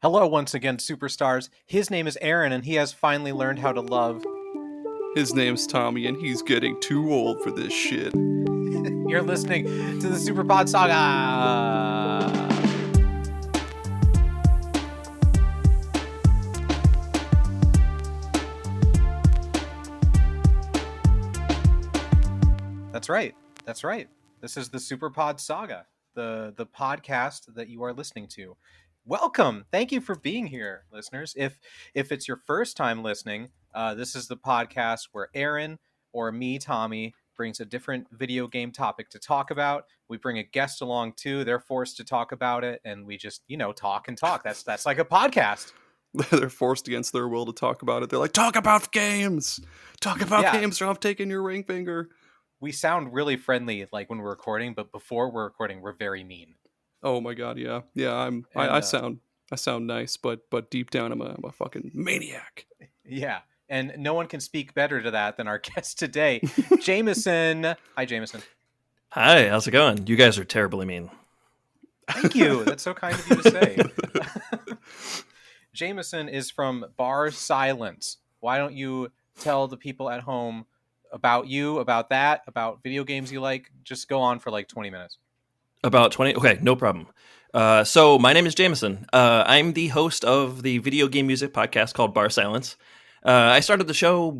Hello once again, superstars. His name is Aaron, and he has finally learned how to love. His name's Tommy, and he's getting too old for this shit. You're listening to the Superpod Saga. That's right. That's right. This is the Superpod Saga, the podcast that you are listening to. Welcome. Thank you for being here, listeners. If it's your first time listening, this is the podcast where Aaron or me, Tommy, brings a different video game topic to talk about. We bring a guest along too. They're forced to talk about it, and we just, talk and talk. That's like a podcast. They're forced against their will to talk about it. They're like, talk about games. Talk about games, or I'm taking your ring finger. We sound really friendly like when we're recording, but before we're recording, we're very mean. Oh my god, yeah. Yeah, I sound nice, but deep down I'm a fucking maniac. Yeah. And no one can speak better to that than our guest today, Jameson. Hi, Jameson. Hi, how's it going? You guys are terribly mean. Thank you. That's so kind of you to say. Jameson is from barSILENCE. Why don't you tell the people at home about you, about that, about video games you like? Just go on for like 20 minutes. About 20? Okay, no problem. So my name is Jameson. I'm the host of the video game music podcast called barSILENCE. I started the show,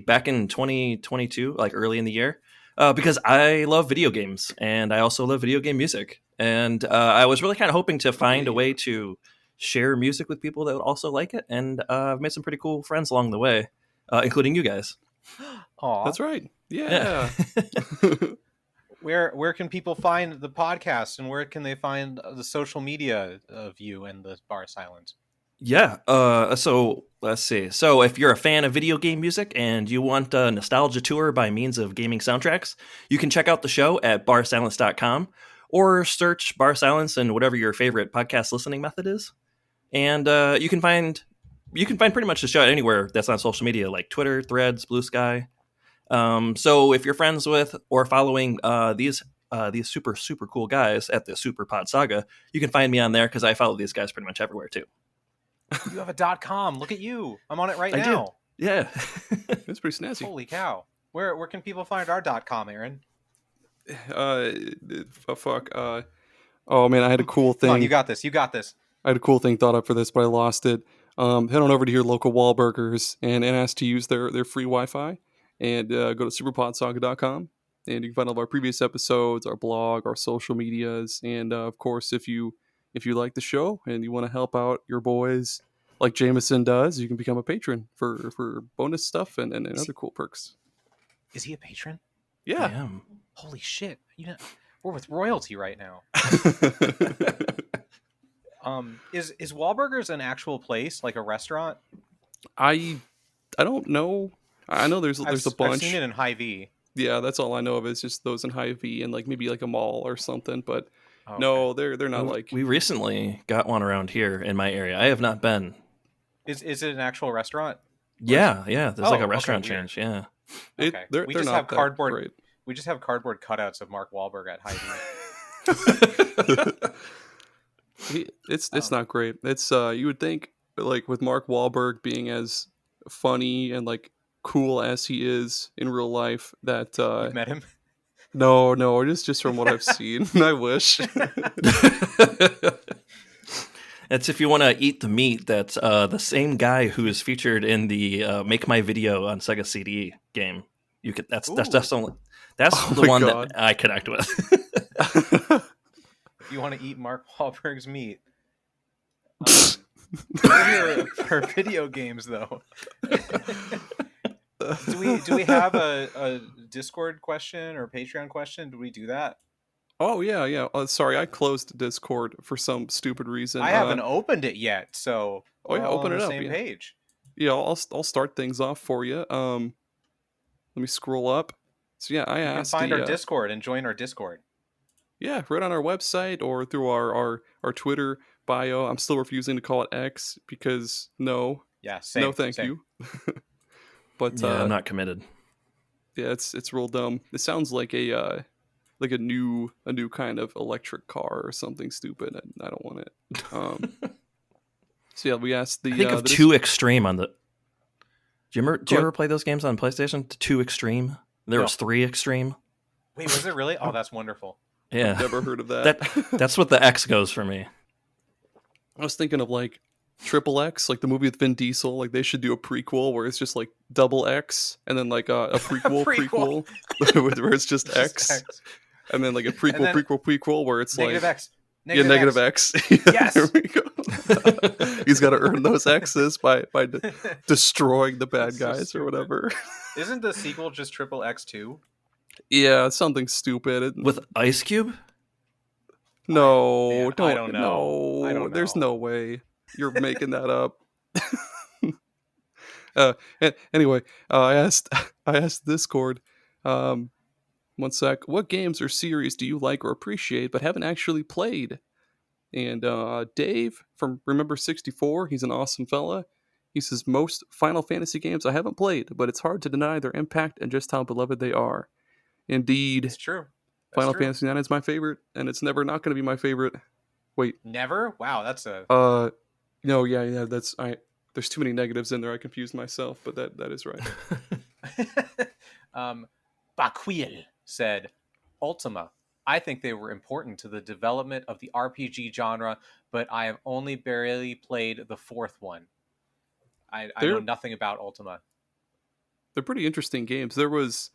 back in 2022, like early in the year, because I love video games, and I also love video game music. And I was really kind of hoping to find a way to share music with people that would also like it, and I've made some pretty cool friends along the way, including you guys. Aw. That's right. Yeah. Where can people find the podcast, and where can they find the social media of you and the barSILENCE? Yeah. So let's see. So if you're a fan of video game music and you want a nostalgia tour by means of gaming soundtracks, you can check out the show at barsilence.com or search barSILENCE in whatever your favorite podcast listening method is. And you can find pretty much the show anywhere that's on social media, like Twitter, Threads, Blue Sky. So if you're friends with or following these super, super cool guys at the Superpod Saga, you can find me on there because I follow these guys pretty much everywhere too. You have a .com. Look at you. I'm on it right I now. did. Yeah. It's pretty snazzy. Holy cow. Where can people find our .com, Aaron? Fuck. Oh man, I had a cool thing. Come on, you got this. I had a cool thing thought up for this, but I lost it. Head on over to your local Wahlburgers and ask to use their free Wi-Fi, and go to superpodsaga.com, and you can find all of our previous episodes, our blog, our social medias, and of course, if you like the show and you want to help out your boys like Jameson does, you can become a patron for bonus stuff and other cool perks. Is he a patron? Yeah. I am. Holy shit. We're with royalty right now. Is Wahlburgers an actual place, like a restaurant? I don't know. I know there's a bunch. I've seen it in Hy-Vee. Yeah, that's all I know of is just those in Hy-Vee and like maybe like a mall or something, but Okay. no, they're not like. We recently got one around here in my area. I have not been. Is it an actual restaurant? Yeah. There's like a okay, restaurant weird. change. Yeah. Okay. They're We just not have that cardboard. great. We just have cardboard cutouts of Mark Wahlberg at Hy-Vee. It's not great. It's you would think like with Mark Wahlberg being as funny and like cool as he is in real life that You've met him? no, just from what I've seen. I wish. That's if you want to eat the meat. That's the same guy who is featured in the Make My Video on Sega CD game. You could. That's the one God. that I connect with. If you want to eat Mark Wahlberg's meat. We're here for video games, though. Do we have a Discord question or Patreon question? Do we do that? Oh yeah. Sorry, I closed Discord for some stupid reason. I haven't opened it yet, so we're all open on it the up. same Yeah. page. Yeah, I'll start things off for you. Let me scroll up. So yeah, I You can asked. find our Discord and join our Discord. Yeah, right on our website or through our Twitter bio. I'm still refusing to call it X because no, Yeah, same. no, thank same. you. But Yeah, I'm not committed. yeah, it's real dumb. It sounds like a new kind of electric car or something stupid, and I don't want it. So yeah, we asked the. I think of the Too Extreme on the. Do you Go ever ahead. play those games on PlayStation? Too Extreme. There No. was 3 Extreme. Wait, was it really? Oh, that's wonderful. Yeah, I've never heard of that. that's what the X goes for me. I was thinking of like Triple X, like the movie with Vin Diesel. Like they should do a prequel where it's just like double X, and then like a prequel where it's just X, X. and then like a And then prequel where it's Negative like X. negative X. Yes. There we go. He's got to earn those X's by destroying the bad That's so guys or stupid. whatever. Isn't the sequel just Triple X2? Yeah, something stupid. With Ice Cube? No, Man, don't. I don't know. No, I don't there's know. no way you're making that up. Anyway, I asked Discord. 1 sec. What games or series do you like or appreciate but haven't actually played? And Dave from Remember 64, he's an awesome fella. He says most Final Fantasy games I haven't played, but it's hard to deny their impact and just how beloved they are. Indeed, It's true. That's Final true. Fantasy 9 is my favorite, and it's never not going to be my favorite. Wait, Never? Wow, that's a... no, yeah, that's There's too many negatives in there. I confused myself, but that is right. Baquil said, Ultima. I think they were important to the development of the RPG genre, but I have only barely played the 4th one. I know They're- nothing about Ultima. They're pretty interesting games. There was,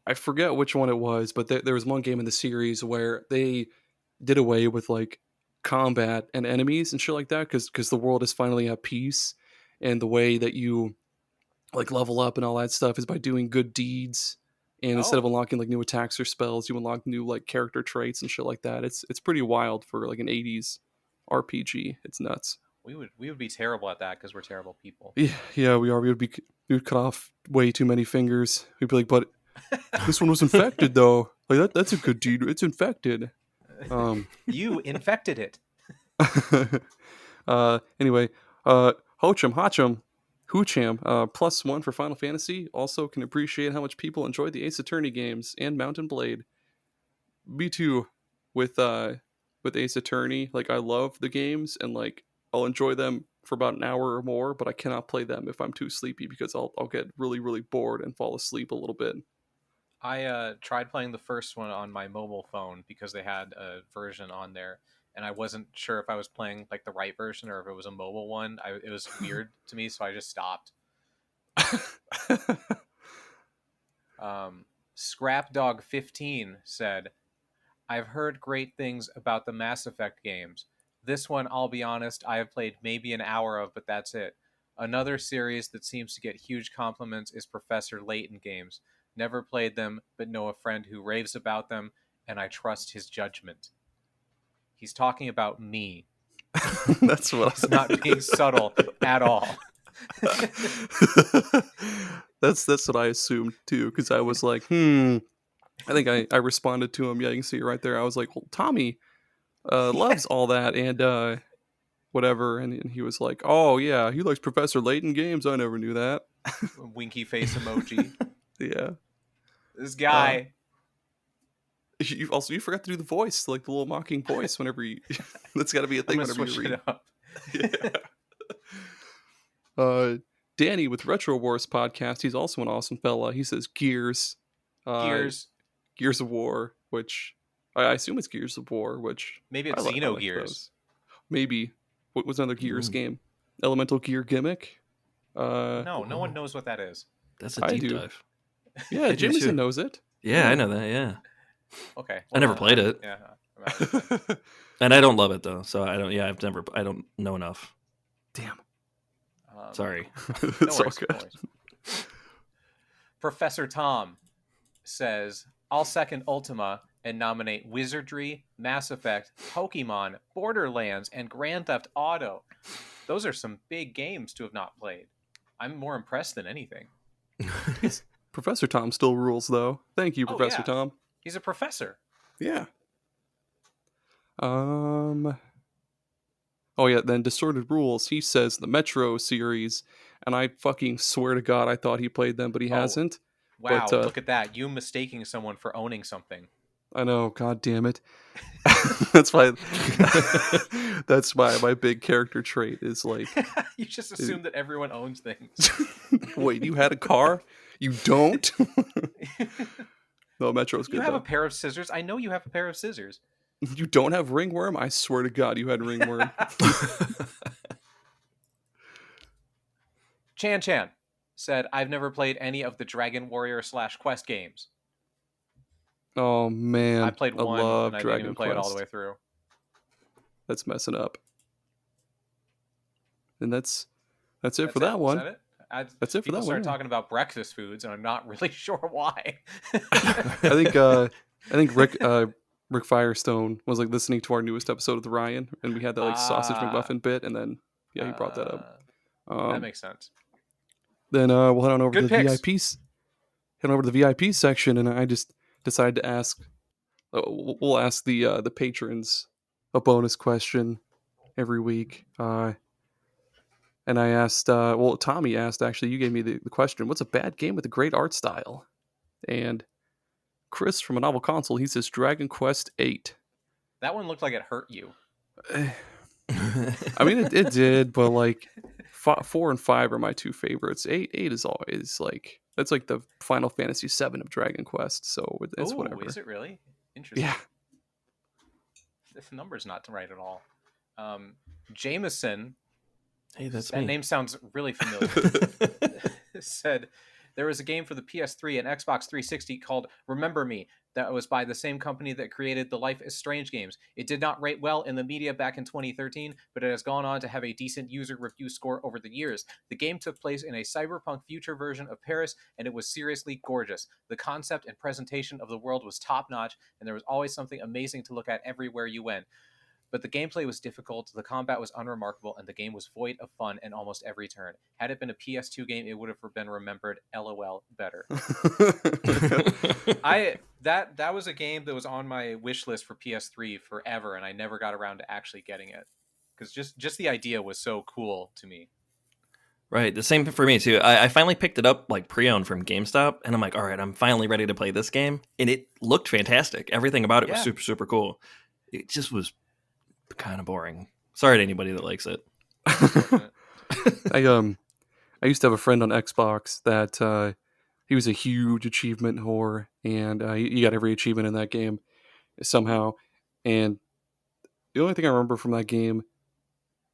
I forget which one it was, but there was one game in the series where they did away with like combat and enemies and shit like that because the world is finally at peace, and the way that you like level up and all that stuff is by doing good deeds. And instead of Oh. unlocking like new attacks or spells, you unlock new like character traits and shit like that. It's pretty wild for like an 80s RPG. It's nuts. We would be terrible at that because we're terrible people. Yeah, we are. We would cut off way too many fingers. We'd be like, but this one was infected though. Like that's a good deed. It's infected. You infected it. Anyway, Hoocham, +1 for Final Fantasy. Also can appreciate how much people enjoyed the Ace Attorney games and Mountain Blade. Me too. With Ace Attorney, like I love the games and like I'll enjoy them for about an hour or more, but I cannot play them if I'm too sleepy because I'll get really, really bored and fall asleep a little bit. I tried playing the first one on my mobile phone because they had a version on there, and I wasn't sure if I was playing like the right version or if it was a mobile one. It was weird to me, so I just stopped. Scrapdog15 said, I've heard great things about the Mass Effect games. This one, I'll be honest, I have played maybe an hour of, but that's it. Another series that seems to get huge compliments is Professor Layton games. Never played them, but know a friend who raves about them, and I trust his judgment. He's talking about me. That's what He's not being subtle at all. That's what I assumed too, because I was like, I think I responded to him. Yeah, you can see it right there. I was like, well, Tommy loves all that and whatever, and he was like, oh yeah, he likes Professor Layton games. I never knew that. Winky face emoji. Yeah. This guy. You forgot to do the voice, like the little mocking voice whenever you. That's got to be a thing I'm gonna whenever switch you read. it up. Danny with Retro Wars podcast. He's also an awesome fella. He says Gears of War, which I assume it's Gears of War, which Maybe it's I like Xenogears. those. Maybe. What was another Gears game? Elemental Gear Gimmick. No one knows what that is. That's a I deep do. dive. Yeah, I do Jameson too. knows it. Yeah, I know that. Yeah, Okay. I never played it. Yeah. I'm out of it. and I don't love it though. So I don't. Yeah, I don't know enough. Damn. Sorry. No It's all worries, no good. worries. Professor Tom says, I'll second Ultima and nominate Wizardry, Mass Effect, Pokemon, Borderlands, and Grand Theft Auto. Those are some big games to have not played. I'm more impressed than anything. Professor Tom still rules, though. Thank you, Oh, Professor yeah. Tom. He's a professor. Yeah. Oh yeah, then Distorted Rules. He says the Metro series, and I fucking swear to God, I thought he played them, but he hasn't. Wow, But, look at that. You mistaking someone for owning something. I know. God damn it. That's why. That's my big character trait is like. You just assume that everyone owns things. Wait, you had a car? You don't? No, Metro's You good have a though. pair of scissors. I know you have a pair of scissors. You don't have ringworm? I swear to God, you had ringworm. Chan said, I've never played any of the Dragon Warrior / Quest games. Oh man, I played one love and I didn't Dragon even play it all the Quest. way through. That's messing up. And that's it for That's that it? one. Is that it? That's it for People that start one. Yeah. talking about breakfast foods, and I'm not really sure why. I think Rick Firestone was like listening to our newest episode with Ryan, and we had that like sausage McMuffin bit, and then he brought that up. That makes sench. Then we'll head on over Good to the picks. VIPs. Head over to the VIP section, and I just decided to ask. We'll ask the patrons a bonus question every week. And I asked, Tommy asked, actually, you gave me the question, what's a bad game with a great art style? And Chris from A Novel Console, he says Dragon Quest VIII. That one looked like it hurt you. I mean, it did, but like 4 and 5 are my two favorites. 8 is always like, that's like the Final Fantasy 7 of Dragon Quest, so it's whatever. Is it really? Interesting. Yeah. This number's not right at all. Jameson, Hey, that's that me. name sounds really familiar. Said there was a game for the PS3 and Xbox 360 called Remember Me that was by the same company that created the Life is Strange games. It did not rate well in the media back in 2013, but it has gone on to have a decent user review score over the years. The game took place in a cyberpunk future version of Paris, and it was seriously gorgeous. The concept and presentation of the world was top-notch, and there was always something amazing to look at everywhere you went. But the gameplay was difficult, the combat was unremarkable, and the game was void of fun in almost every turn. Had it been a PS2 game, it would have been remembered LOL better. That was a game that was on my wish list for PS3 forever, and I never got around to actually getting it. Because just the idea was so cool to me. Right, the same for me too. I finally picked it up like pre-owned from GameStop, and I'm like, all right, I'm finally ready to play this game. And it looked fantastic. Everything about it was super, super cool. It just was kind of boring. Sorry to anybody that likes it. I used to have a friend on Xbox that he was a huge achievement whore, and he got every achievement in that game somehow. And the only thing I remember from that game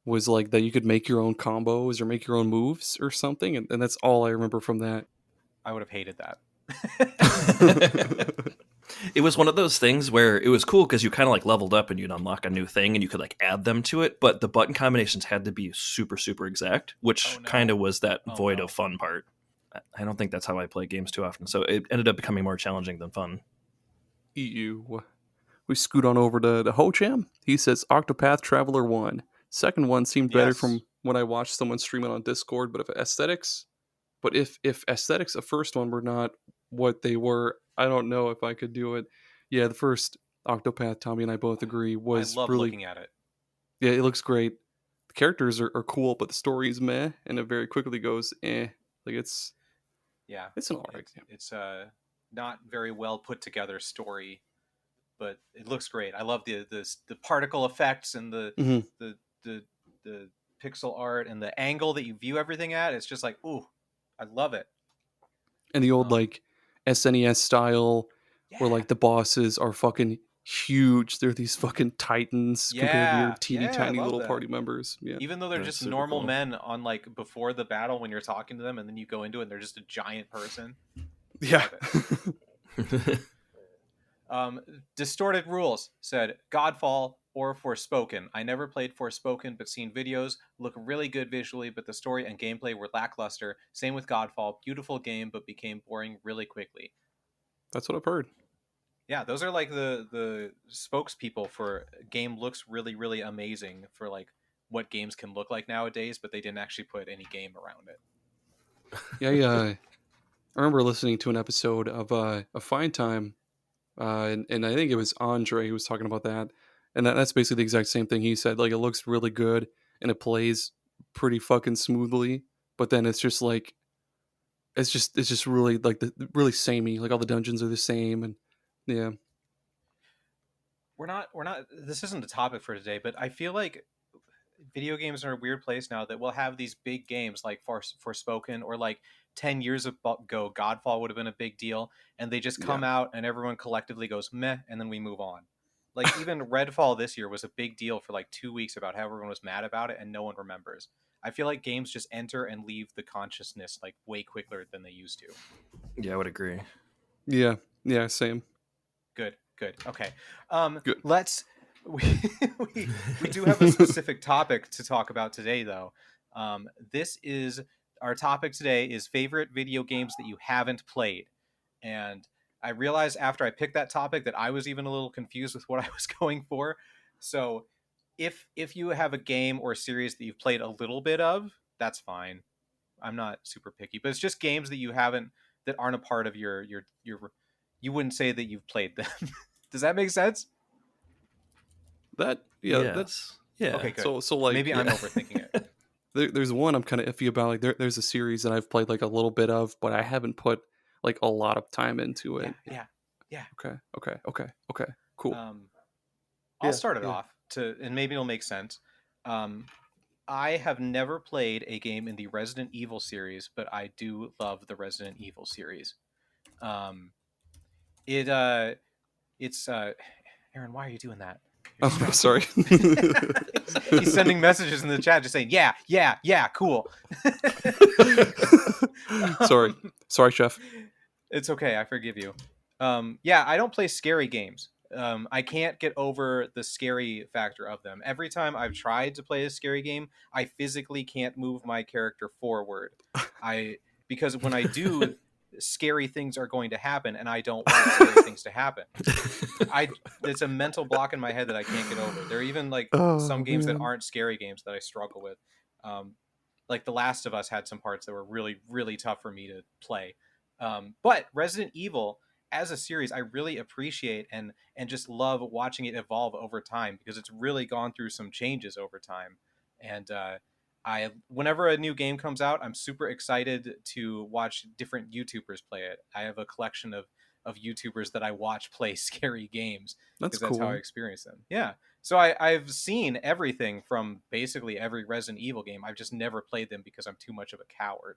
was like that you could make your own combos or make your own moves or something, and that's all I remember from that. I would have hated that. It was one of those things where it was cool because you kind of like leveled up and you'd unlock a new thing and you could like add them to it, but the button combinations had to be super, super exact, which kind of was that void of fun part. I don't think that's how I play games too often, so it ended up becoming more challenging than fun. EU. We scoot on over to Ho-Cham. He says Octopath Traveler 1. Second one seemed better from when I watched someone stream it on Discord, but if aesthetics the first one were not what they were, I don't know if I could do it. Yeah, the first Octopath, Tommy and I both agree, was I love really looking at it. Yeah, it looks great. The characters are cool, but the story is meh, and it very quickly goes like it's an alright. It's not very well put together story, but it looks great. I love the particle effects and the pixel art and the angle that you view everything at. It's just like, ooh, I love it. And the old like SNES style where like the bosses are fucking huge. They're these fucking titans compared to your teeny tiny little party members. Yeah. Even though they're just normal men on like before the battle when you're talking to them, and then you go into it and they're just a giant person. Yeah. Distorted Rules said Godfall or Forspoken. I never played Forspoken, but seen videos. Look really good visually, but the story and gameplay were lackluster. Same with Godfall. Beautiful game, but became boring really quickly. That's what I've heard. Yeah, those are like the spokespeople for game looks really, really amazing for like what games can look like nowadays, but they didn't actually put any game around it. Yeah. I remember listening to an episode of A Fine Time, and I think it was Andre who was talking about that. And that's basically the exact same thing he said. Like, it looks really good and it plays pretty fucking smoothly, but then it's just like it's just really like really samey. Like all the dungeons are the same, and yeah. we're not this isn't a topic for today, but I feel like video games are a weird place now that we'll have these big games like Forspoken, or like 10 years ago Godfall would have been a big deal, and they just Yeah. come out and everyone collectively goes meh, and then we move on. Like even Redfall this year was a big deal for like 2 weeks about how everyone was mad about it, and no one remembers. I feel like games just enter and leave the consciousness like way quicker than they used to. Yeah, I would agree. Yeah, same. Good. Okay. Good. Let's. We, we do have a specific topic to talk about today, though. This is our topic today is favorite video games that you haven't played, and I realized after I picked that topic that I was even a little confused with what I was going for. So, if you have a game or a series that you've played a little bit of, that's fine. I'm not super picky, but it's just games that you haven't, that aren't a part of your you wouldn't say that you've played them. Does that make sense? That's Yes. Yeah. Okay, good. so like Maybe I'm overthinking it. there's one I'm kind of iffy about. Like there's a series that I've played like a little bit of, but I haven't put like a lot of time into it. Yeah. Okay. Cool. I'll start it off and maybe it'll make sense. I have never played a game in the Resident Evil series, but I do love the Resident Evil series. It's Aaron, why are you doing that? Oh, sorry. He's sending messages in the chat just saying, yeah, cool. Sorry, chef. It's okay. I forgive you. I don't play scary games. I can't get over the scary factor of them. Every time I've tried to play a scary game, I physically can't move my character forward. Because when I do, scary things are going to happen, and I don't want scary things to happen. It's a mental block in my head that I can't get over. There are even like some games that aren't scary games that I struggle with. Like The Last of Us had some parts that were really, really tough for me to play. But Resident Evil as a series, I really appreciate and just love watching it evolve over time, because it's really gone through some changes over time. And whenever a new game comes out, I'm super excited to watch different YouTubers play it. I have a collection of YouTubers that I watch play scary games, because that's how I experience them. Yeah. So I've seen everything from basically every Resident Evil game. I've just never played them because I'm too much of a coward.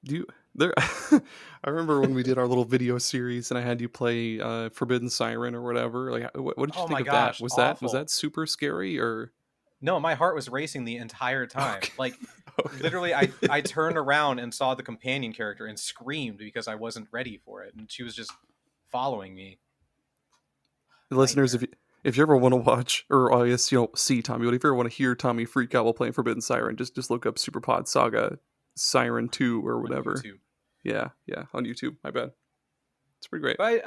I remember when we did our little video series and I had you play Forbidden Siren or whatever. Like, what did you think of gosh, that? Was that super scary or? No, my heart was racing the entire time. Okay. Like, literally, I turned around and saw the companion character and screamed because I wasn't ready for it, and she was just following me. Listeners, if you ever want to watch, or I guess see Tommy, but if you ever want to hear Tommy freak out while playing Forbidden Siren, just look up Super Pod Saga Siren 2 or whatever. Yeah, on YouTube. My bad. It's pretty great. But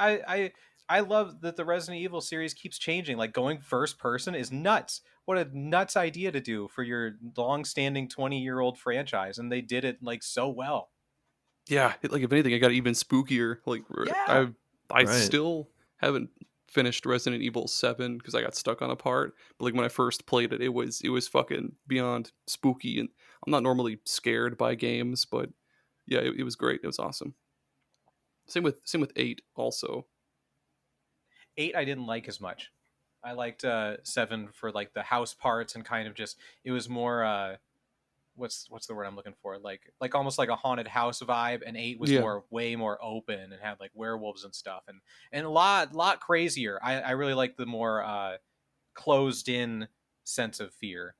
I love that the Resident Evil series keeps changing. Like, going first person is nuts. What a nuts idea to do for your long-standing 20-year-old franchise, and they did it like so well. Yeah, like if anything, it got even spookier. Like, yeah. I still haven't finished Resident Evil 7 because I got stuck on a part. But like when I first played it, it was fucking beyond spooky, and I'm not normally scared by games, but yeah, it was great. It was awesome. Same with 8 also. 8 I didn't like as much. I liked 7 for like the house parts and kind of just, it was more what's the word I'm looking for? Like almost like a haunted house vibe, and 8 was way more open and had like werewolves and stuff and a lot crazier. I really like the more closed in sense of fear.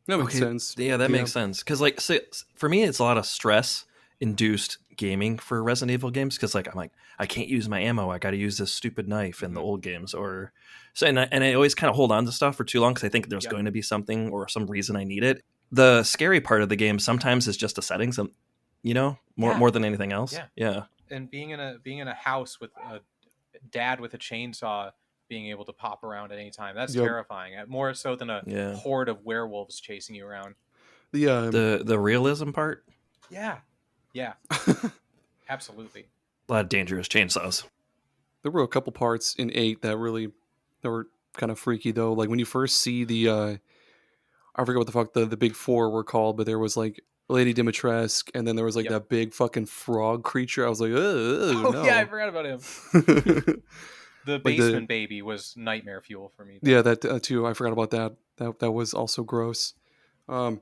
That makes sense. Yeah, that makes sense. Because like, for me, it's a lot of stress induced gaming for Resident Evil games, because like I'm like, I can't use my ammo, I got to use this stupid knife in the old games, or so, and I always kind of hold on to stuff for too long because I think there's going to be something or some reason I need it. The scary part of the game sometimes is just the settings, more than anything else. Yeah. And being in a house with a dad with a chainsaw being able to pop around at any time, that's terrifying, more so than a horde of werewolves chasing you around. The realism part. Yeah. Absolutely. A lot of dangerous chainsaws. There were a couple parts in 8 that were kind of freaky though. Like when you first see the I forget what the fuck the big 4 were called, but there was like Lady Dimitrescu, and then there was like that big fucking frog creature. I was like, no. Yeah, I forgot about him. The Like basement baby was nightmare fuel for me. yeah, that too. I forgot about that. That was also gross. Um,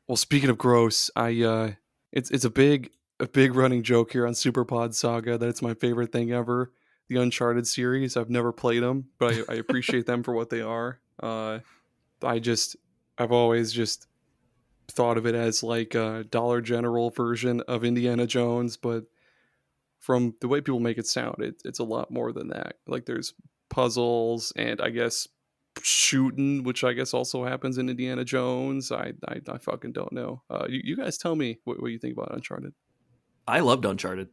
well, speaking of gross, it's a big running joke here on Superpod Saga that it's my favorite thing ever. The Uncharted series. I've never played them, but I appreciate them for what they are. I just I've always just thought of it as like a Dollar General version of Indiana Jones, but from the way people make it sound, it's a lot more than that. Like there's puzzles and I guess shooting, which I guess also happens in Indiana Jones. I fucking don't know. You guys tell me what you think about Uncharted. I loved Uncharted.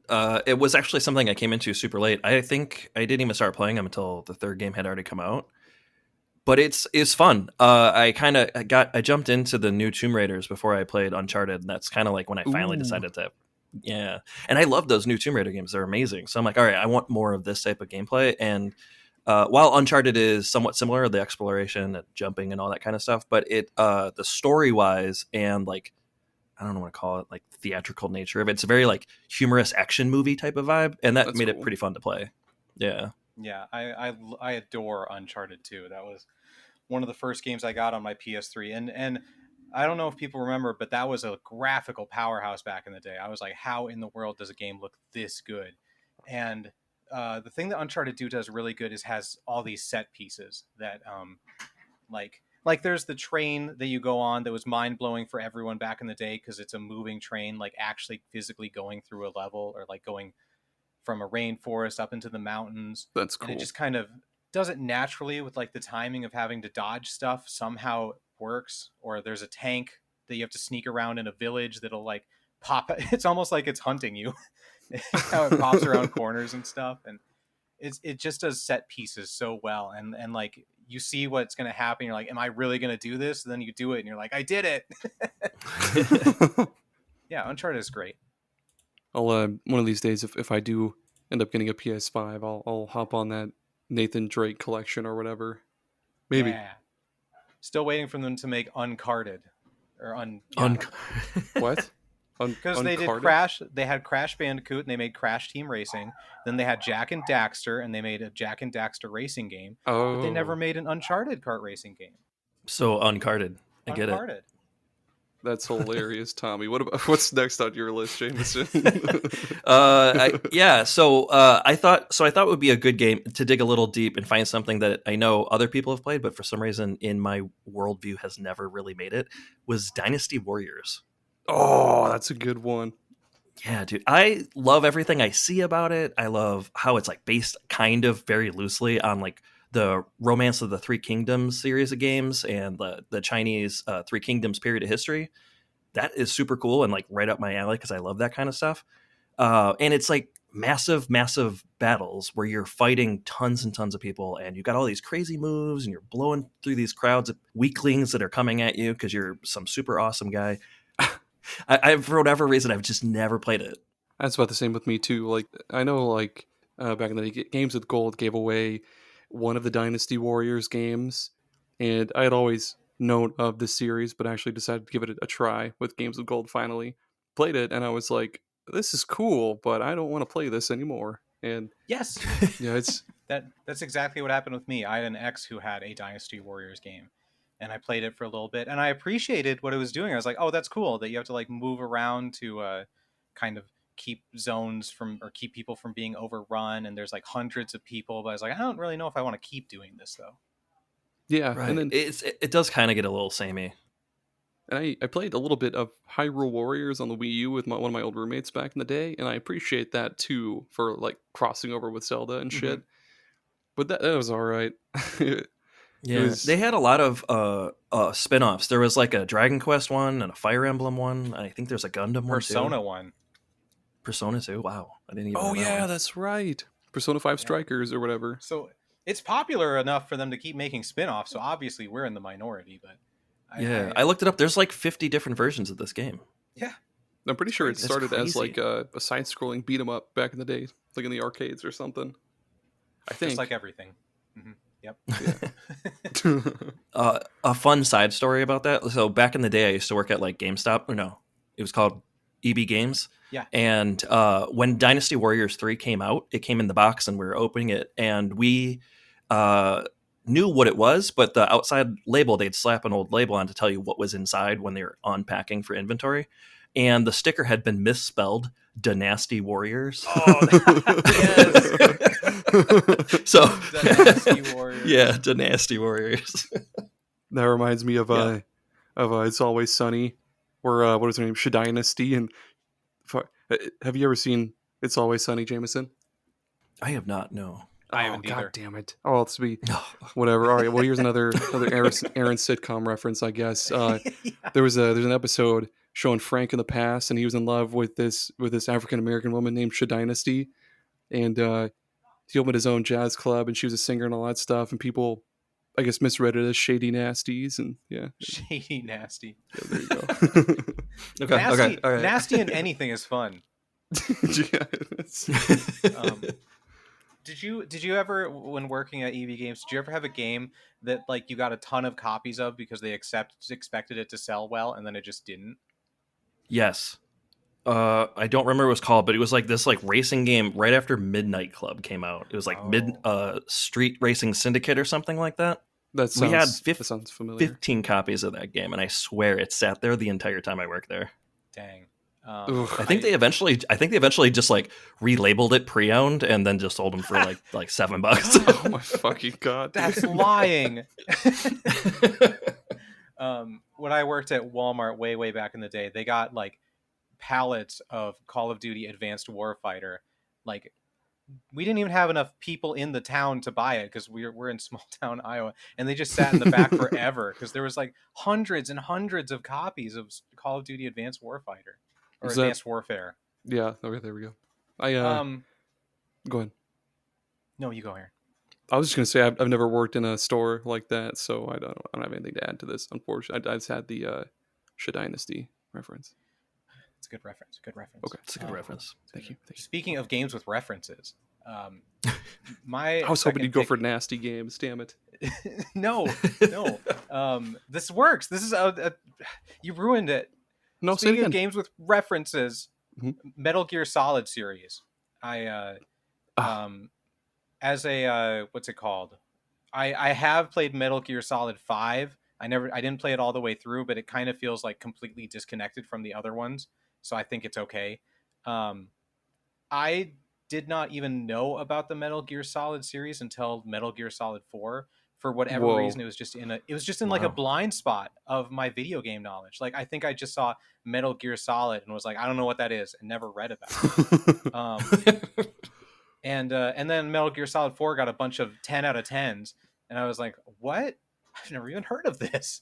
It was actually something I came into super late. I think I didn't even start playing them until the third game had already come out. But it's fun. I jumped into the new Tomb Raiders before I played Uncharted. And that's kind of like when I finally Ooh. decided to, yeah. And I love those new Tomb Raider games. They're amazing. So I'm like, all right, I want more of this type of gameplay. And while Uncharted is somewhat similar, the exploration and jumping and all that kind of stuff, but the story wise and like I don't know what to call it, like theatrical nature of it. It's a very like humorous action movie type of vibe, and that That's made cool. it pretty fun to play. Yeah. Yeah, I adore Uncharted 2. That was one of the first games I got on my PS3, and I don't know if people remember, but that was a graphical powerhouse back in the day. I was like, how in the world does a game look this good? And the thing that Uncharted 2 does really good is has all these set pieces that like there's the train that you go on that was mind-blowing for everyone back in the day because it's a moving train, like actually physically going through a level or like going from a rainforest up into the mountains. That's And cool. it just kind of does it naturally with like the timing of having to dodge stuff somehow works. Or there's a tank that you have to sneak around in a village that'll like pop. It's almost like it's hunting you. How it pops around corners and stuff. And it just does set pieces so well. And like you see what's going to happen. You're like, am I really going to do this? And then you do it and you're like, I did it. Yeah, Uncharted is great. I'll one of these days if I do end up getting a PS5, I'll hop on that Nathan Drake collection or whatever. Maybe. Yeah. Still waiting for them to make Uncarded or What? because they did Uncarded? Crash. They had Crash Bandicoot and they made Crash Team Racing. Then they had Jack and Daxter and they made a Jack and Daxter racing game. Oh, But they never made an Uncharted kart racing game. So uncarded. I get it. Uncarded. That's hilarious, Tommy. What's next on your list, Jameson? I thought it would be a good game to dig a little deep and find something that I know other people have played, but for some reason in my worldview has never really made it. Was Dynasty Warriors. Oh, that's a good one. Yeah, dude. I love everything I see about it. I love how it's like based kind of very loosely on like the Romance of the Three Kingdoms series of games and the Chinese Three Kingdoms period of history. That is super cool and like right up my alley because I love that kind of stuff. And it's like massive battles where you're fighting tons and tons of people and you got all these crazy moves and you're blowing through these crowds of weaklings that are coming at you because you're some super awesome guy. I for whatever reason, I've just never played it. That's about the same with me too. Like I know, like back in the day, Games with Gold gave away one of the Dynasty Warriors games, and I had always known of the series, but actually decided to give it a try with Games with Gold. Finally played it, and I was like, "This is cool, but I don't want to play this anymore." And Yes. yeah, it's That's exactly what happened with me. I had an ex who had a Dynasty Warriors game. And I played it for a little bit, and I appreciated what it was doing. I was like, "Oh, that's cool that you have to like move around to kind of keep zones from or keep people from being overrun." And there's like hundreds of people, but I was like, "I don't really know if I want to keep doing this though." yeah. Right. And then It does kind of get a little samey. I played a little bit of Hyrule Warriors on the Wii U with one of my old roommates back in the day, and I appreciate that too for like crossing over with Zelda and shit. But that was all right. Yeah, they had a lot of spin-offs. There was like a Dragon Quest one and a Fire Emblem one. I think there's a Gundam Persona one too. one. Persona 2. Wow, I didn't even. Oh know that yeah, one. that's right. Persona 5 Strikers or whatever. So it's popular enough for them to keep making spin-offs. So obviously we're in the minority, but I looked it up. There's like 50 different versions of this game. yeah, I'm pretty sure it That's started as crazy. like a side-scrolling beat 'em up back in the day, like in the arcades or something. I think. just like everything. Yep. A fun side story about that. So back in the day, I used to work at like GameStop. Or no, it was called EB Games. Yeah. And when Dynasty Warriors 3 came out, it came in the box and we were opening it. And we knew what it was, but the outside label, they'd slap an old label on to tell you what was inside when they were unpacking for inventory. And the sticker had been misspelled Dynasty Warriors. Oh, yes. So, Dynasty Warriors. Yeah, Dynasty Warriors. That reminds me of Yeah. It's Always Sunny, where what is her name, Dynasty, and have you ever seen It's Always Sunny, Jameson? I have not, no. I haven't God either. damn it! Oh, let's be whatever. All right, well, here's another Aaron sitcom reference, I guess. Yeah. There's an episode showing Frank in the past, and he was in love with this African American woman named Dynasty, and he opened his own jazz club, and she was a singer and all that stuff, and people, I guess, misread it as Shady Nasties, and yeah, Shady Nasty. yeah, there you go. Okay, Nasty, okay, all right. Nasty in anything is fun. Yeah, Did you ever, when working at EV Games, did you ever have a game that like you got a ton of copies of because they expected it to sell well and then it just didn't? Yes. I don't remember what it was called, but it was like this like racing game right after Midnight Club came out. It was like Street Racing Syndicate or something like that. that sounds familiar. 15 copies of that game, and I swear it sat there the entire time I worked there. Dang. I think they eventually just like relabeled it pre-owned and then just sold them for like $7. Oh my fucking god! That's lying. When I worked at Walmart way back in the day, they got like pallets of Call of Duty Advanced Warfighter. Like, we didn't even have enough people in the town to buy it because we're in small town Iowa, and they just sat in the back forever because there was like hundreds and hundreds of copies of Call of Duty Advanced Warfighter or Advanced Warfare. Yeah. Okay, there we go. Go ahead. No, you go here. I was just gonna say I've never worked in a store like that, so I don't have anything to add to this. Unfortunately, I just had the Dynasty reference. It's a good reference. Good reference. Okay, It's a good reference. Thank you. Speaking of games with references, I was hoping you'd go for nasty games. Damn it! no. This works. This is you ruined it. No, say it Speaking again. of games with references, Mhm. Metal Gear Solid series. As a what's it called? I have played Metal Gear Solid 5. I didn't play it all the way through, but it kind of feels like completely disconnected from the other ones, so I think it's okay. I did not even know about the Metal Gear Solid series until Metal Gear Solid 4. For whatever Whoa. reason, it was just in like a blind spot of my video game knowledge. Like, I think I just saw Metal Gear Solid and was like, I don't know what that is, and never read about it. And then Metal Gear Solid 4 got a bunch of 10 out of 10s, and I was like, what? I've never even heard of this.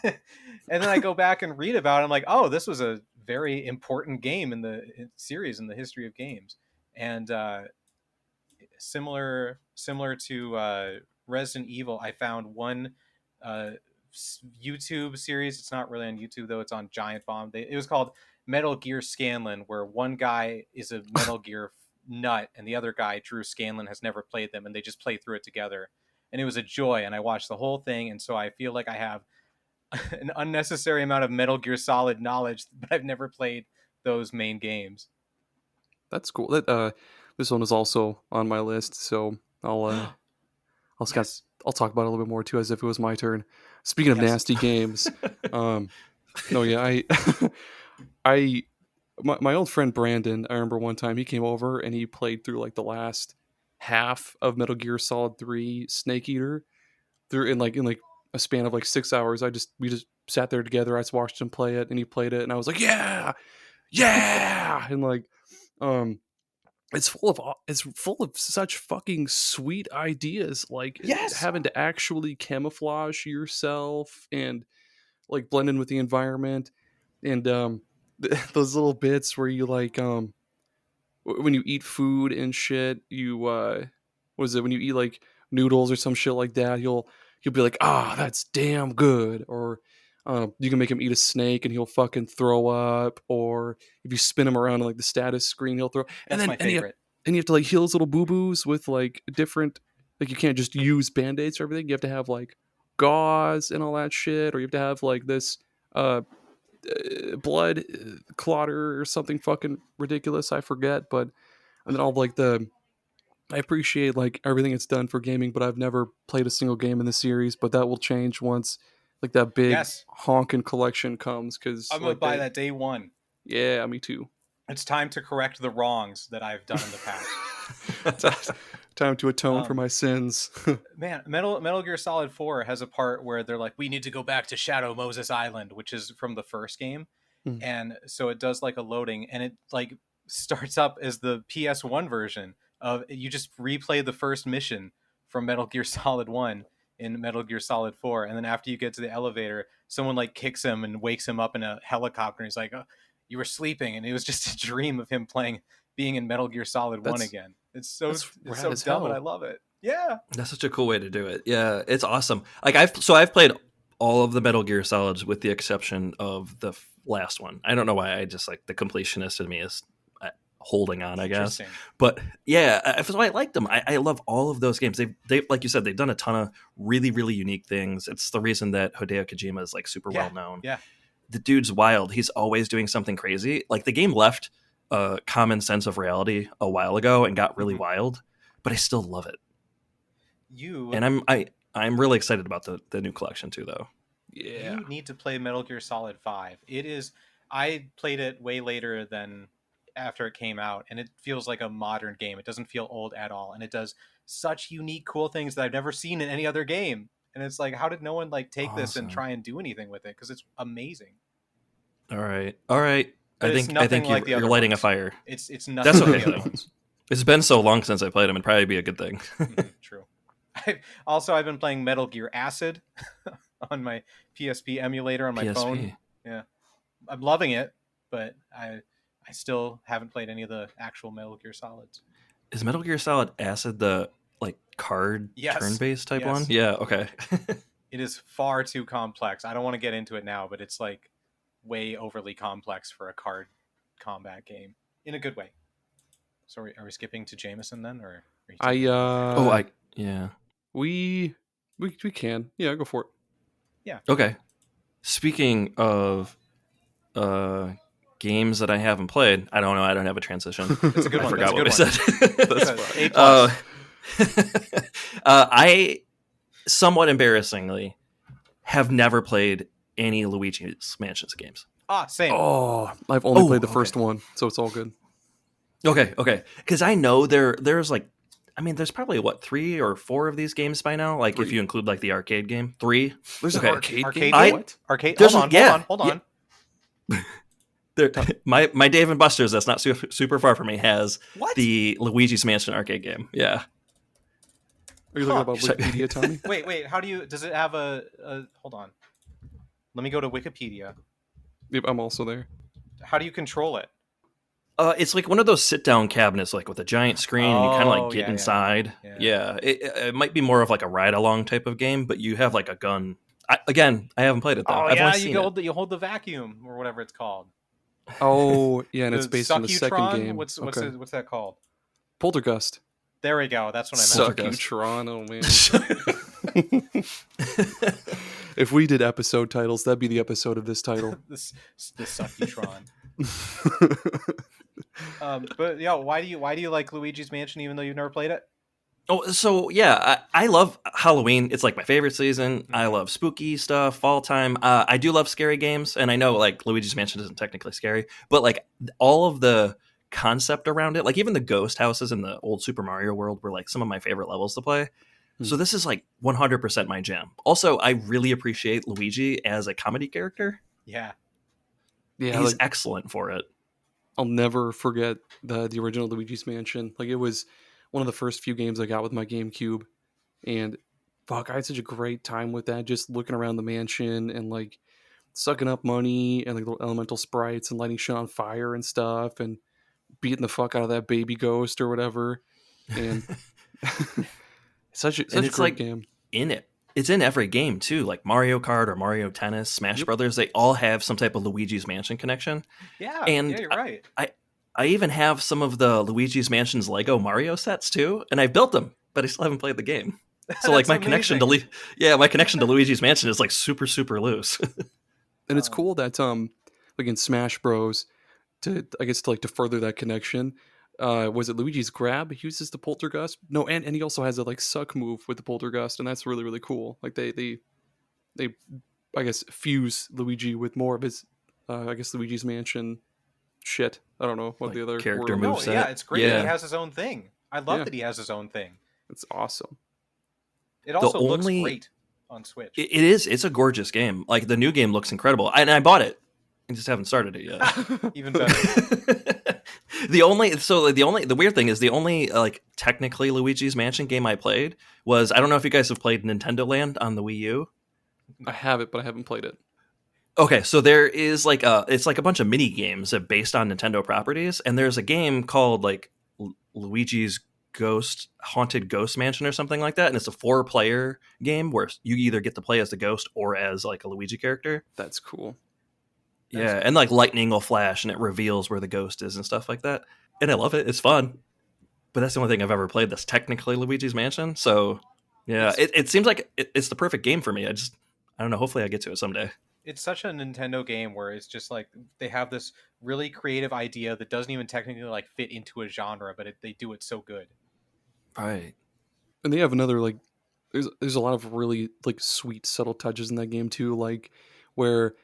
And then I go back and read about it. I'm like, oh, this was a very important game in the series, in the history of games. And similar to Resident Evil, I found one YouTube series. It's not really on YouTube, though. It's on Giant Bomb. It was called Metal Gear Scanlan, where one guy is a Metal Gear nut and the other guy, Drew Scanlan, has never played them, and they just play through it together. And it was a joy, and I watched the whole thing, and so I feel like I have an unnecessary amount of Metal Gear Solid knowledge, but I've never played those main games. That's cool. This one is also on my list, so I'll Yes. I'll talk about it a little bit more too, as if it was my turn. Speaking of Yes. nasty games, no, yeah, my old friend Brandon, I remember one time he came over and he played through like the last half of Metal Gear Solid 3 Snake Eater through in like a span of like 6 hours. We just sat there together. I just watched him play it, and he played it, and I was like, yeah, and like, it's full of such fucking sweet ideas, like Yes. having to actually camouflage yourself and like blend in with the environment, and those little bits where you like when you eat food and shit, you what is it, when you eat like noodles or some shit like that, you'll be like, that's damn good. Or you can make him eat a snake and he'll fucking throw up. Or if you spin him around on like the status screen, he'll throw. That's my favorite. And you have to like heal his little boo-boos with like different, like you can't just use band-aids or everything. You have to have like gauze and all that shit, or you have to have like this blood clotter or something fucking ridiculous. I forget, but and then all like I appreciate like everything it's done for gaming, but I've never played a single game in the series. But that will change once like that big Yes. honkin' collection comes. Because I'm gonna buy that day one. Yeah, me too. It's time to correct the wrongs that I've done in the past. Time to atone for my sins. Man, Metal Gear Solid 4 has a part where they're like, we need to go back to Shadow Moses Island, which is from the first game. And so it does like a loading, and it like starts up as the PS1 version of, you just replay the first mission from Metal Gear Solid 1 in Metal Gear Solid 4, and then after you get to the elevator, someone like kicks him and wakes him up in a helicopter, and he's like, oh, you were sleeping, and it was just a dream of him being in Metal Gear Solid 1 again. It's so dumb, and I love it. Yeah, that's such a cool way to do it. Yeah, it's awesome. Like I've played all of the Metal Gear Solids with the exception of the last one. I don't know why. I just like the completionist in me is holding on, I guess. But yeah, so I liked them. I love all of those games. They like you said, they've done a ton of really, really unique things. It's the reason that Hideo Kojima is like super well known. Yeah, the dude's wild. He's always doing something crazy. Like the game left a common sense of reality a while ago and got really wild, but I still love it. I'm really excited about the new collection too, though. Yeah, you need to play Metal Gear Solid 5. I played it way later than after it came out, and it feels like a modern game. It doesn't feel old at all, and it does such unique, cool things that I've never seen in any other game. And it's like, how did no one like take this and try and do anything with it? Because it's amazing. All right. I think like you're lighting a fire. It's nothing. That's okay. Like the other ones. It's been so long since I played them, it'd probably be a good thing. True. I've been playing Metal Gear Acid on my PSP emulator on my phone. Yeah, I'm loving it, but I still haven't played any of the actual Metal Gear Solids. Is Metal Gear Solid Acid the like card turn-based type one? Yeah, okay. It is far too complex. I don't want to get into it now, but it's like way overly complex for a card combat game in a good way. So are we skipping to Jameson then, or we can. Yeah, go for it. Yeah. Okay. Speaking of games that I haven't played, I don't know. I don't have a transition. That's a good one. I forgot what I said. A+. I somewhat embarrassingly have never played any Luigi's Mansions games. Same. Oh, I've only played the first one, so it's all good. Okay. Because I know there's like, I mean, there's probably 3 or 4 of these games by now. Like 3. if you include like the arcade game, 3. There's an arcade game. Arcade. Hold on. My Dave and Buster's, that's not super far from me, has the Luigi's Mansion arcade game. Yeah. Are you looking about Wikipedia, Tommy? Wait. Does it have a? Hold on. Let me go to Wikipedia. Yep, I'm also there. How do you control it? It's like one of those sit-down cabinets, like with a giant screen, and you kind of like get inside. Yeah. It might be more of like a ride-along type of game, but you have like a gun. I haven't played it though. You hold the vacuum or whatever it's called. Oh, yeah, and it's based on the second game. What's that called? Poltergust. There we go. That's what I meant. Succutron, oh man. If we did episode titles, that'd be the episode of this title. the Succutron. But yeah, why do you like Luigi's Mansion even though you've never played it? Oh, so yeah, I love Halloween. It's like my favorite season. I love spooky stuff, fall time. I do love scary games, and I know like Luigi's Mansion isn't technically scary, but like all of the concept around it, like even the ghost houses in the old Super Mario World were like some of my favorite levels to play. So this is like 100% my jam. Also, I really appreciate Luigi as a comedy character. Yeah, he's excellent for it. I'll never forget the original Luigi's Mansion. Like it was one of the first few games I got with my GameCube, and fuck, I had such a great time with that. Just looking around the mansion and like sucking up money and like little elemental sprites and lighting shit on fire and stuff and beating the fuck out of that baby ghost or whatever. And such a great game. It's in every game too, like Mario Kart or Mario Tennis, Smash Brothers. They all have some type of Luigi's Mansion connection. Yeah, and you're right. I even have some of the Luigi's Mansion's Lego Mario sets too, and I built them, but I still haven't played the game. So like my connection to Luigi's Mansion is like super, super loose. And it's cool that like in Smash Bros. To like to further that connection. Was it Luigi's grab? He uses the poltergust. No, and he also has a like suck move with the poltergust, and that's really really cool. Like they I guess fuse Luigi with more of his Luigi's Mansion shit. I don't know what Like the other character word. No, moveset. yeah, it's great. Yeah. He has his own thing. I love Yeah. that he has his own thing. It's awesome. It also looks great on Switch. It is. It's a gorgeous game. Like the new game looks incredible, and I bought it. I just haven't started it yet. Even better. The weird thing is the only like technically Luigi's Mansion game I played was, I don't know if you guys have played Nintendo Land on the Wii U. I have it, but I haven't played it. Okay, so there is like it's like a bunch of mini games that based on Nintendo properties, and there's a game called like Luigi's Haunted Ghost Mansion or something like that, and it's a 4-player game where you either get to play as the ghost or as like a Luigi character. That's cool. Yeah, and like lightning will flash and it reveals where the ghost is and stuff like that. And I love it. It's fun. But that's the only thing I've ever played that's technically Luigi's Mansion. So yeah, it seems like it's the perfect game for me. I don't know. Hopefully I get to it someday. It's such a Nintendo game where it's just like they have this really creative idea that doesn't even technically like fit into a genre, but they do it so good. Right. And they have another like there's a lot of really like sweet subtle touches in that game too, like where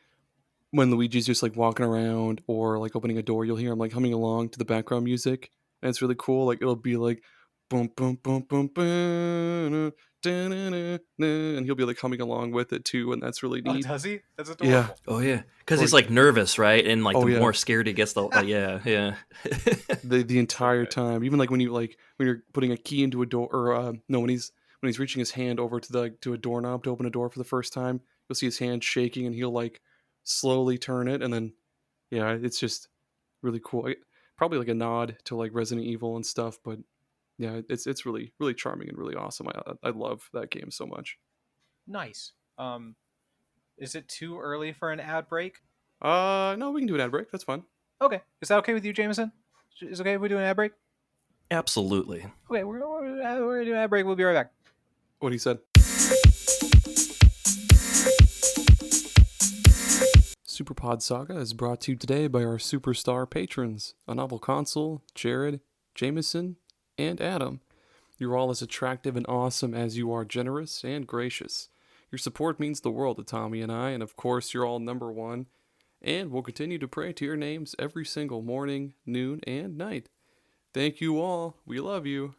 when Luigi's just like walking around or like opening a door, you'll hear him like humming along to the background music, and it's really cool. Like it'll be like boom boom boom boom boom, and he'll be like humming along with it too, and that's really Oh, neat. does he? That's adorable. Yeah. Oh yeah, because he's like nervous, right? And like the yeah. more scared he gets, the yeah. the entire time, even like when you're putting a key into a door, or no, when he's reaching his hand over to a doorknob to open a door for the first time, you'll see his hand shaking, and he'll like slowly turn it, and then yeah, it's just really cool. Probably like a nod to like Resident Evil and stuff, but yeah, it's really really charming and really awesome. I love that game so much. Nice. Is it too early for an ad break? No, we can do an ad break. That's fine. Okay. Is that okay with you, Jameson? Is it okay if we do an ad break? Absolutely. Okay, we're gonna do an ad break. We'll be right back. What he said. Superpod Saga is brought to you today by our superstar patrons, a novel console, Jared, Jameson, and Adam. You're all as attractive and awesome as you are generous and gracious. Your support means the world to Tommy and I, and of course you're all number one, and we'll continue to pray to your names every single morning, noon, and night. Thank you all. We love you.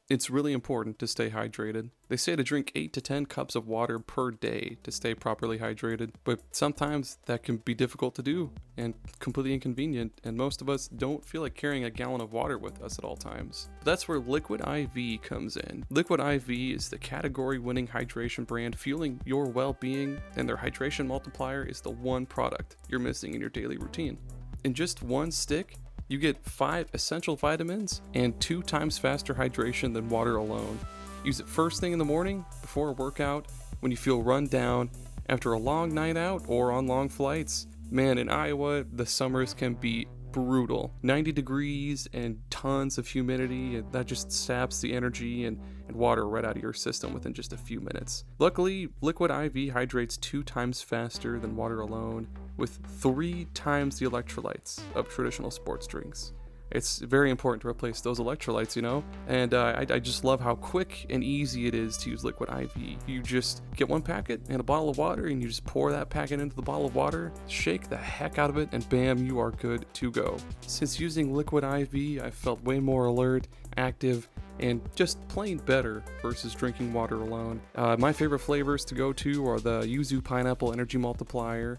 It's really important to stay hydrated. They say to drink 8 to 10 cups of water per day to stay properly hydrated, but sometimes that can be difficult to do and completely inconvenient, and most of us don't feel like carrying a gallon of water with us at all times. But that's where Liquid IV comes in. Liquid IV is the category-winning hydration brand fueling your well-being, and their hydration multiplier is the one product you're missing in your daily routine. In just one stick, you get 5 essential vitamins and 2 times faster hydration than water alone. Use it first thing in the morning, before a workout, when you feel run down, after a long night out, or on long flights. Man, in Iowa, the summers can be brutal. 90 degrees and tons of humidity, and that just saps the energy and water right out of your system within just a few minutes. Luckily, Liquid IV hydrates 2 times faster than water alone, with 3 times the electrolytes of traditional sports drinks. It's very important to replace those electrolytes, you know? And I just love how quick and easy it is to use Liquid IV. You just get 1 packet and a bottle of water, and you just pour that packet into the bottle of water, shake the heck out of it, and bam, you are good to go. Since using Liquid IV, I've felt way more alert, active, and just plain better versus drinking water alone. My favorite flavors to go to are the Yuzu Pineapple Energy Multiplier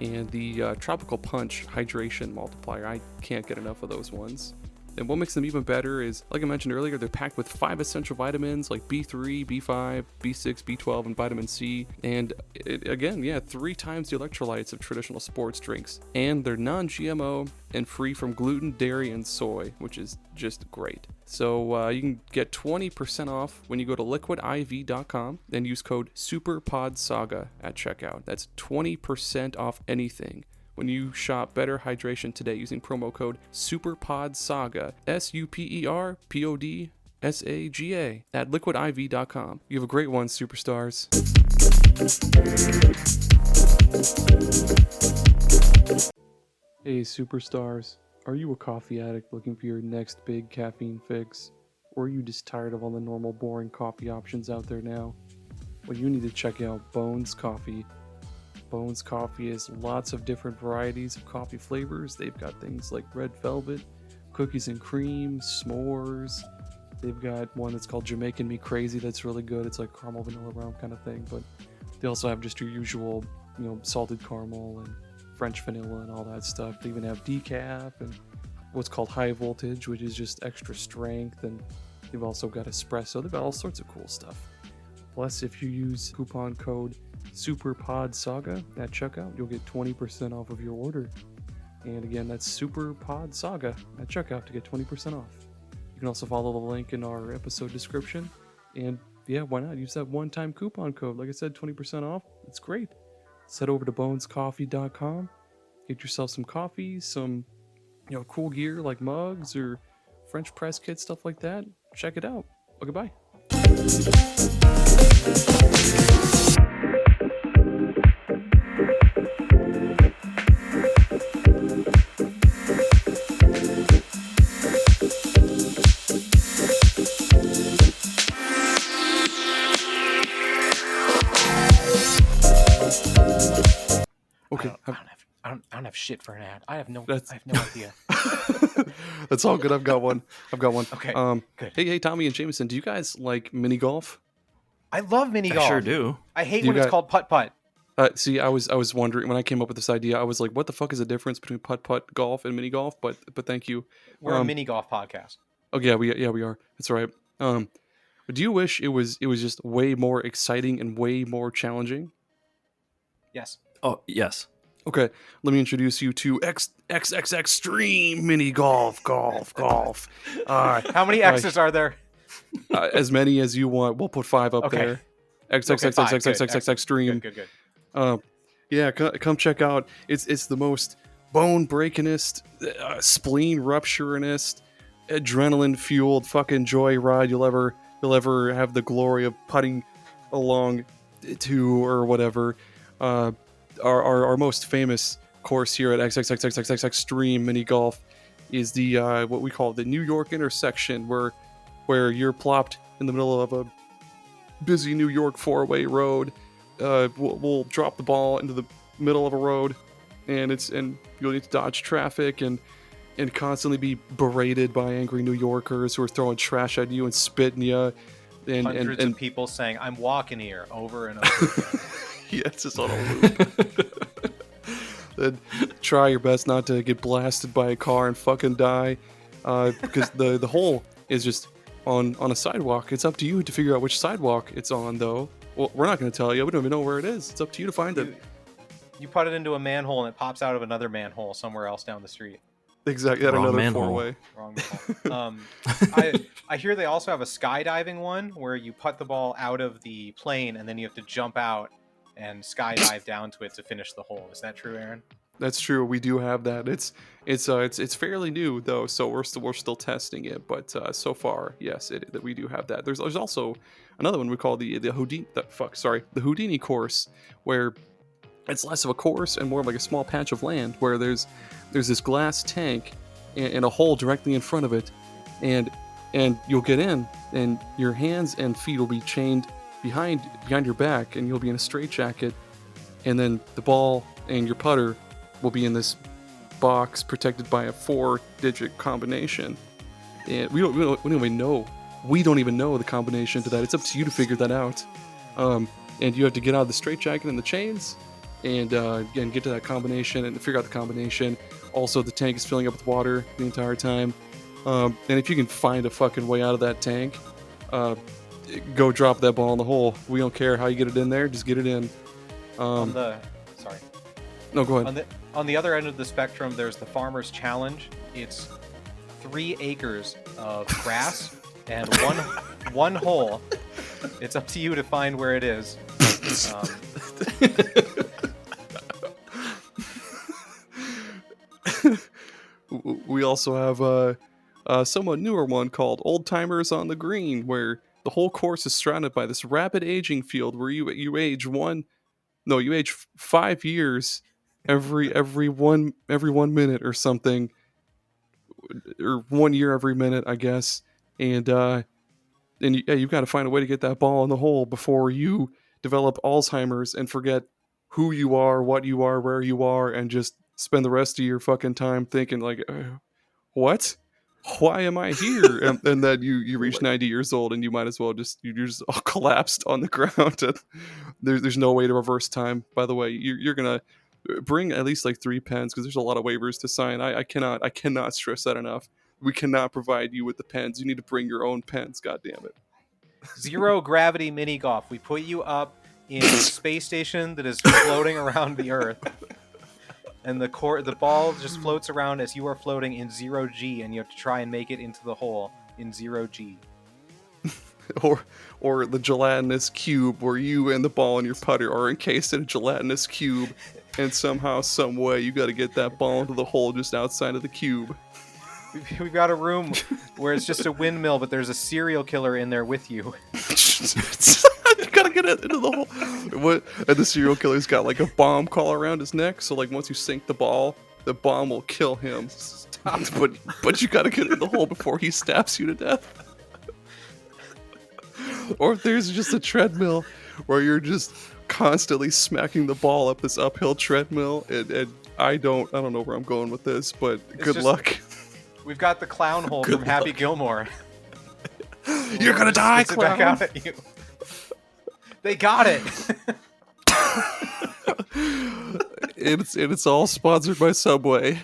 and the Tropical Punch Hydration Multiplier. I can't get enough of those ones. And what makes them even better is, like I mentioned earlier, they're packed with 5 essential vitamins like B3, B5, B6, B12, and vitamin C. And again, 3 times the electrolytes of traditional sports drinks. And they're non-GMO and free from gluten, dairy, and soy, which is just great. So you can get 20% off when you go to liquidiv.com and use code SUPERPODSAGA at checkout. That's 20% off anything when you shop Better Hydration today using promo code SUPERPODSAGA, SUPERPOD SAGA at liquidiv.com. You have a great one, superstars. Hey, superstars. Are you a coffee addict looking for your next big caffeine fix? Or are you just tired of all the normal boring coffee options out there now? Well, you need to check out Bones Coffee. Bones Coffee has lots of different varieties of coffee flavors. They've got things like red velvet, cookies and cream, s'mores. They've got one that's called Jamaican Me Crazy that's really good. It's like caramel vanilla rum kind of thing. But they also have just your usual, salted caramel and French vanilla and all that stuff. They even have decaf and what's called high voltage, which is just extra strength. And they've also got espresso. They've got all sorts of cool stuff. Plus, if you use coupon code SuperPodSaga at checkout, you'll get 20% off of your order. And again, that's SuperPodSaga at checkout to get 20% off. You can also follow the link in our episode description. And yeah, why not? Use that one-time coupon code. Like I said, 20% off. It's great. Head over to bonescoffee.com. Get yourself some coffee, some cool gear like mugs or French press kits, stuff like that. Check it out. Okay, bye. Okay. I don't have shit for an ad. I have no idea. That's all good. I've got one. Okay. Good. Hey, Tommy and Jameson, do you guys like mini golf? I love mini golf. I sure do. I hate when it's called putt-putt. See, I was wondering when I came up with this idea. I was like, what the fuck is the difference between putt-putt golf and mini golf? But thank you. We're a mini golf podcast. Oh yeah, we are. That's right. Do you wish it was just way more exciting and way more challenging? Yes. Oh, yes. Okay, let me introduce you to Extreme Mini Golf. How many X's are there? As many as you want. We'll put 5 up there. Extreme. Good. Yeah, come check out. It's the most bone breakingest, spleen rupturingest, adrenaline fueled fucking joyride you'll ever have the glory of putting along to or whatever. Our most famous course here at Extreme Mini Golf is the what we call the New York intersection, where you're plopped in the middle of a busy New York 4-way road. We'll drop the ball into the middle of a road, and you'll need to dodge traffic and constantly be berated by angry New Yorkers who are throwing trash at you and spitting you. And hundreds of people saying, "I'm walking here," over and over. Yeah, it's just on a loop. Then try your best not to get blasted by a car and fucking die, because the hole is just on a sidewalk. It's up to you to figure out which sidewalk it's on, though. Well, we're not going to tell you. We don't even know where it is. It's up to you to find it. You put it into a manhole and it pops out of another manhole somewhere else down the street. Exactly. Wrong Another manhole. 4-way. Wrong manhole. I hear they also have a skydiving one where you put the ball out of the plane and then you have to jump out and skydive down to it to finish the hole. Is that true, Aaron? That's true. We do have that. It's fairly new though, so we're still testing it. But so far, yes, that we do have that. There's also another one we call the Houdini course, where it's less of a course and more of like a small patch of land where there's this glass tank and a hole directly in front of it, and you'll get in and your hands and feet will be chained behind your back and you'll be in a straitjacket, and then the ball and your putter will be in this box protected by a 4-digit combination, and we don't even know the combination to that. It's up to you to figure that out, and you have to get out of the straitjacket and the chains and get to that combination and figure out the combination. Also, the tank is filling up with water the entire time, and if you can find a fucking way out of that tank, go drop that ball in the hole. We don't care how you get it in there, just get it in. No, go ahead. On the other end of the spectrum, there's the Farmer's Challenge. It's 3 acres of grass and one hole. It's up to you to find where it is. We also have a somewhat newer one called Old Timers on the Green, where the whole course is surrounded by this rapid aging field where you age you age 5 years every 1 minute or something, or 1 year every minute, I guess. And you've got to find a way to get that ball in the hole before you develop Alzheimer's and forget who you are, what you are, where you are, and just spend the rest of your fucking time thinking like, what? Why am I here? And then you reach 90 years old and you might as well you're just all collapsed on the ground. And there's no way to reverse time. By the way, you're gonna bring at least like 3 pens because there's a lot of waivers to sign. I cannot stress that enough. We cannot provide you with the pens. You need to bring your own pens. God damn it. Zero gravity mini golf. We put you up in a space station that is floating around the Earth, and the ball just floats around as you are floating in 0 G, and you have to try and make it into the hole in 0 G. Or the gelatinous cube where you and the ball and your putter are encased in a gelatinous cube, and somehow, some way, you got to get that ball into the hole just outside of the cube. We've got a room where it's just a windmill, but there's a serial killer in there with you. You gotta get it into the hole. And the serial killer's got like a bomb collar around his neck, so like once you sink the bomb will kill him. But you gotta get in the hole before he stabs you to death. Or if there's just a treadmill where you're just constantly smacking the ball up this uphill treadmill, and I don't know where I'm going with this, but good luck. We've got the clown hole from Happy Gilmore. You're gonna die, clown. Back out at you. They got it. It's all sponsored by Subway.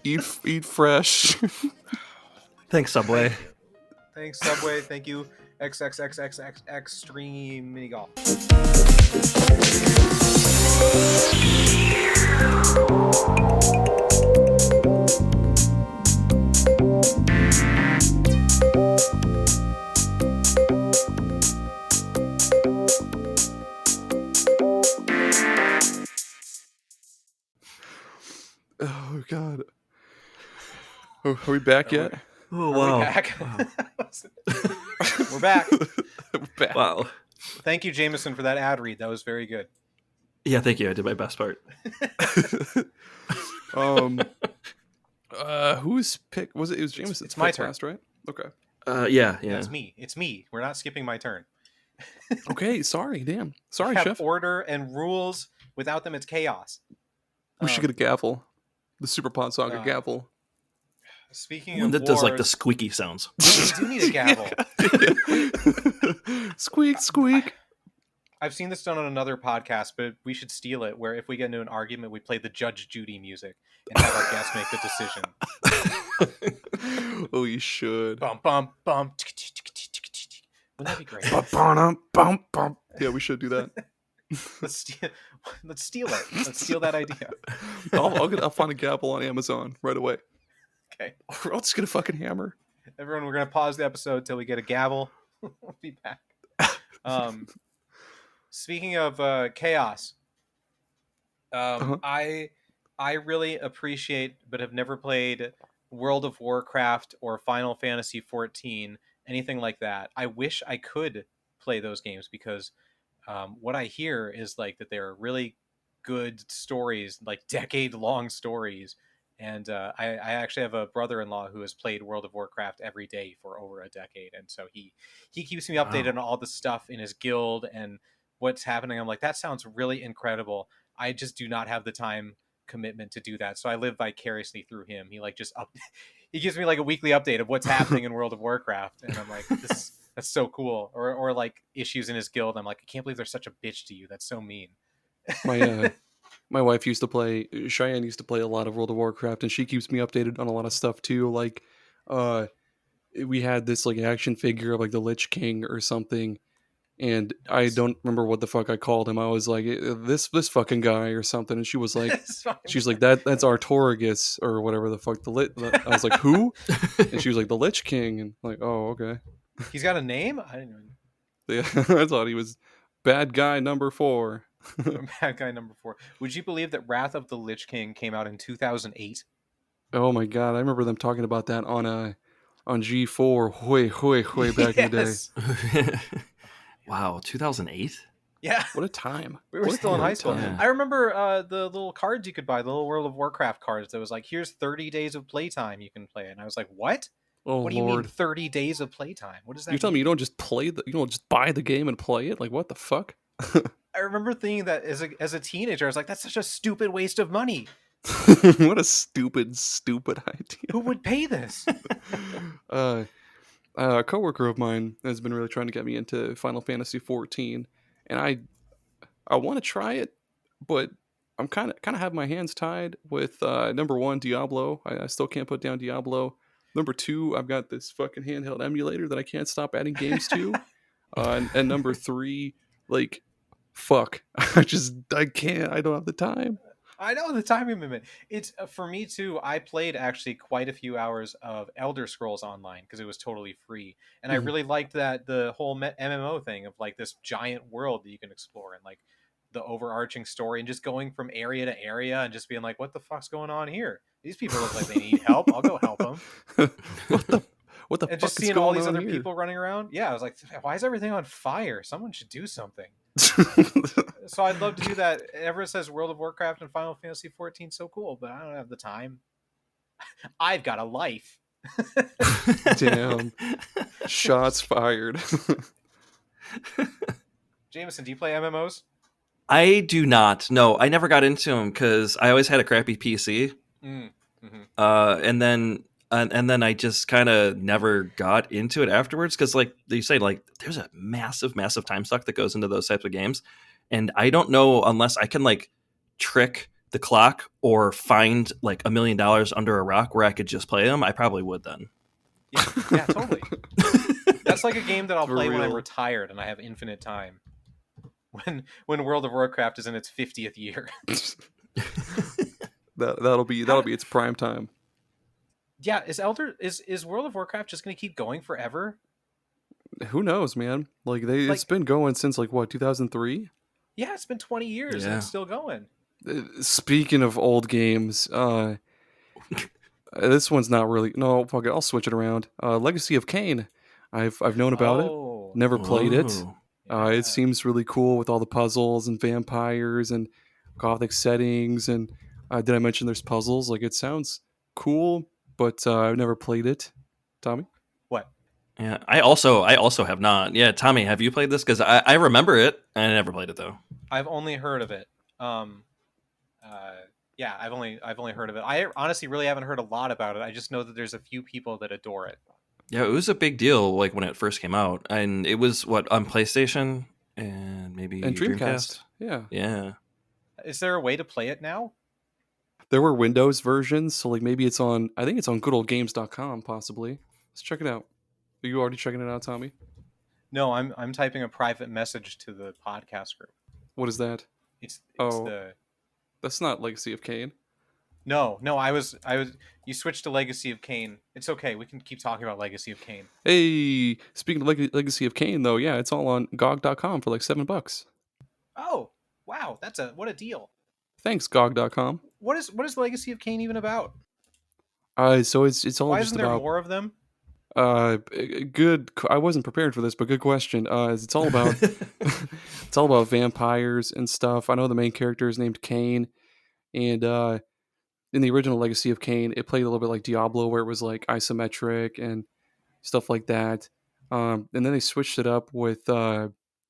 Eat fresh. Thanks, Subway. Thanks, Subway. Thank you, XXXXX Extreme Mini Golf. Oh God. Are we back yet? Oh wow. wow. We're back. Wow. We're back. We're back. Wow. Thank you, Jameson, for that ad read. That was very good. Yeah, thank you. I did my best part. Whose pick was it? It was Jameson. It's my turn. last, right? Okay. Yeah. It's me. We're not skipping my turn. Okay, sorry, damn. Sorry, I have chef. order and rules. Without them, it's chaos. We should get a gavel. The Super Pod Saga gavel. Speaking One of that does like the wars, squeaky sounds. we do need a gavel. Squeak, squeak. I've seen this done on another podcast, but we should steal it, where if we get into an argument, we play the Judge Judy music and have our guests make the decision. Oh, you should. Bum, bum, bum. Wouldn't that be great? Bum, bum. Yeah, we should do that. Let's steal it. Let's steal that idea. I'll find a gavel on Amazon right away. Okay. Or I'll just get a fucking hammer. Everyone, we're going to pause the episode till we get a gavel. We'll be back. Speaking of chaos, I really appreciate, but have never played World of Warcraft or Final Fantasy 14, anything like that. I wish I could play those games because what I hear is like that they're really good stories, like decade-long stories. And I actually have a brother-in-law who has played World of Warcraft every day for over a decade, and so he keeps me updated on all the stuff in his guild and what's happening. I'm like, that sounds really incredible. I just do not have the time commitment to do that, so I live vicariously through him. He like he gives me like a weekly update of what's happening in World of Warcraft, and I'm like, that's so cool. Or like issues in his guild. I'm like, I can't believe they're such a bitch to you. That's so mean. My wife used to play, Cheyenne used to play a lot of World of Warcraft, and she keeps me updated on a lot of stuff too. Like, we had this like action figure of like the Lich King or something, and I don't remember what the fuck I called him. I was like, this fucking guy or something, and she was like, she's like, that's Artorigus or whatever the fuck. I was like, who? And she was like, the Lich King, and I'm like, oh, okay. He's got a name? I didn't know. Yeah, I thought he was bad guy number 4. Bad guy number 4. Would you believe that Wrath of the Lich King came out in 2008? Oh my god, I remember them talking about that on G4 way back in the day. Yes. Wow, 2008. Yeah. What a time! We were What a still in high great school. time. Yeah. I remember the little cards you could buy, the little World of Warcraft cards that was like, here's 30 days of playtime you can play it. And I was like, what? Oh What do you mean lord, 30 days of playtime? What does you're that telling mean? me you don't just buy the game and play it? Like what the fuck? I remember thinking that as a teenager, I was like, that's such a stupid waste of money. What a stupid idea. Who would pay this? uh, a coworker of mine has been really trying to get me into Final Fantasy 14, and I want to try it, but I'm kind of have my hands tied with number one Diablo. I still can't put down Diablo. Number two, I've got this fucking handheld emulator that I can't stop adding games to. And number three, like, fuck, I can't. I don't have the time. I know the time commitment. It's for me too. I played actually quite a few hours of Elder Scrolls Online because it was totally free, and I Mhm. really liked that the whole MMO thing of like this giant world that you can explore and like the overarching story and just going from area to area and just being like, what the fuck's going on here? These people look like they need help. I'll go help them. what the what the And fuck just is seeing all going these on other here? people running around. Yeah, I was like, why is everything on fire? Someone should do something. So I'd love to do that. Everyone says World of Warcraft and Final Fantasy 14 so cool, but I don't have the time. I've got a life. Damn. Shots fired. Jameson, do you play MMOs? I do not. No, I never got into them because I always had a crappy PC. Mm. Mm-hmm. And then I just kind of never got into it afterwards because, like you say, like there's a massive time suck that goes into those types of games, and I don't know unless I can like trick the clock or find like $1 million under a rock where I could just play them. I probably would then. Yeah, totally. That's like a game that I'll For play when I'm real. retired and I have infinite time. When World of Warcraft is in its 50th year. that'll be its prime time. Yeah, is World of Warcraft just going to keep going forever? Who knows, man? Like it's Like, been going since like what 2003. yeah, it's been 20 years and Yeah. it's still going. Speaking of old games, this one's not really. No, fuck it. I'll switch it around. Legacy of Kain. I've known about it. Oh, Never played it. Oh. yeah. It seems really cool with all the puzzles and vampires and gothic settings. And did I mention there's puzzles? Like it sounds cool, but I've never played it. Tommy? What? Yeah, I also have not. Yeah, Tommy, have you played this? Because I remember it. I never played it though. I've only heard of it. Yeah, I've only heard of it. I honestly really haven't heard a lot about it. I just know that there's a few people that adore it. Yeah, it was a big deal like when it first came out, and it was what on PlayStation and maybe And Dreamcast. Yeah. Yeah. Is there a way to play it now? There were Windows versions, so like maybe it's on. I think it's on goodoldgames.com possibly. Let's check it out. Are you already checking it out, Tommy? No, I'm typing a private message to the podcast group. What is that? It's Oh. the That's not Legacy of Kain. No, I was you switched to Legacy of Kain. It's okay. We can keep talking about Legacy of Kain. Hey, speaking of Legacy of Kain, though, yeah, it's all on GOG.com for like $7. Oh, wow, what a deal. Thanks, GOG.com. What is Legacy of Kain even about? So it's all Why just isn't there about more of them? good. I wasn't prepared for this, but good question. It's all about it's all about vampires and stuff. I know the main character is named Kain, and in the original Legacy of Kain, it played a little bit like Diablo, where it was like isometric and stuff like that. And then they switched it up with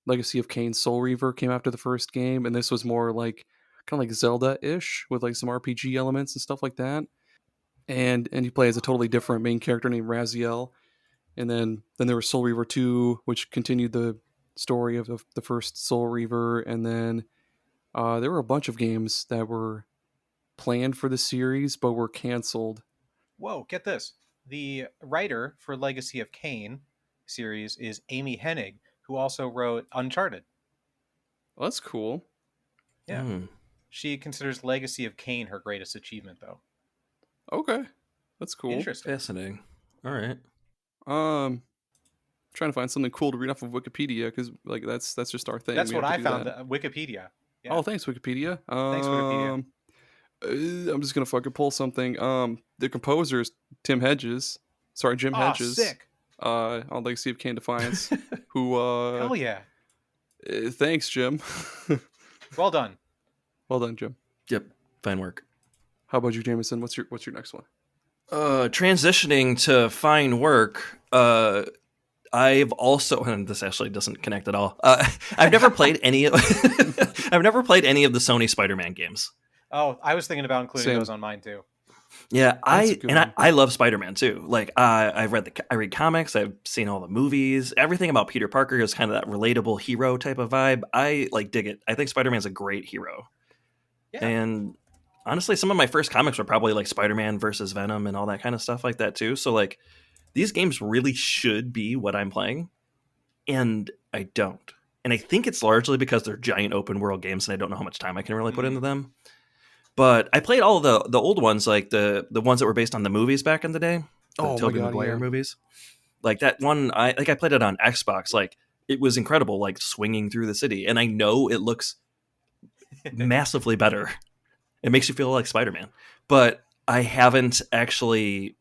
Legacy of Kain Soul Reaver came after the first game, and this was more like kind of like Zelda-ish with like some RPG elements and stuff like that. And you play as a totally different main character named Raziel. And then there was Soul Reaver 2, which continued the story of the first Soul Reaver. And then there were a bunch of games that were planned for the series but were canceled. Whoa, get this. The writer for Legacy of Kain series is Amy Hennig, who also wrote Uncharted. Well, that's cool. Yeah. She considers Legacy of Kain her greatest achievement, though. Okay, that's cool. Interesting. Fascinating. All right. Trying to find something cool to read off of Wikipedia because like that's just our thing. That's We what have I to do found. that. Wikipedia. Yeah. Oh, thanks Wikipedia. Thanks, Wikipedia. I'm just gonna fucking pull something. The composer is Jim Oh, Hedges. sick. On Legacy of Kain Defiance. Who? Hell yeah. Thanks, Jim. Well done. Well done, Jim. Yep, fine work. How about you, Jameson? What's your next one? Transitioning to fine work. I've also, and this actually doesn't connect at all. I've never played any. I've never played any of the Sony Spider-Man games. Oh, I was thinking about including Same. those on mine too. Yeah, That's a good one. I love Spider-Man too. Like I read comics, I've seen all the movies. Everything about Peter Parker is kind of that relatable hero type of vibe. I like dig it. I think Spider-Man's a great hero. Yeah. And honestly, some of my first comics were probably like Spider-Man versus Venom and all that kind of stuff like that too. So like these games really should be what I'm playing, and I don't. And I think it's largely because they're giant open world games and I don't know how much time I can really put into them. But I played all of the old ones, like the ones that were based on the movies back in the day, the Tobey Maguire movies. Like that one, I played it on Xbox. Like it was incredible, like swinging through the city. And I know it looks massively better. It makes you feel like Spider-Man. But I haven't actually.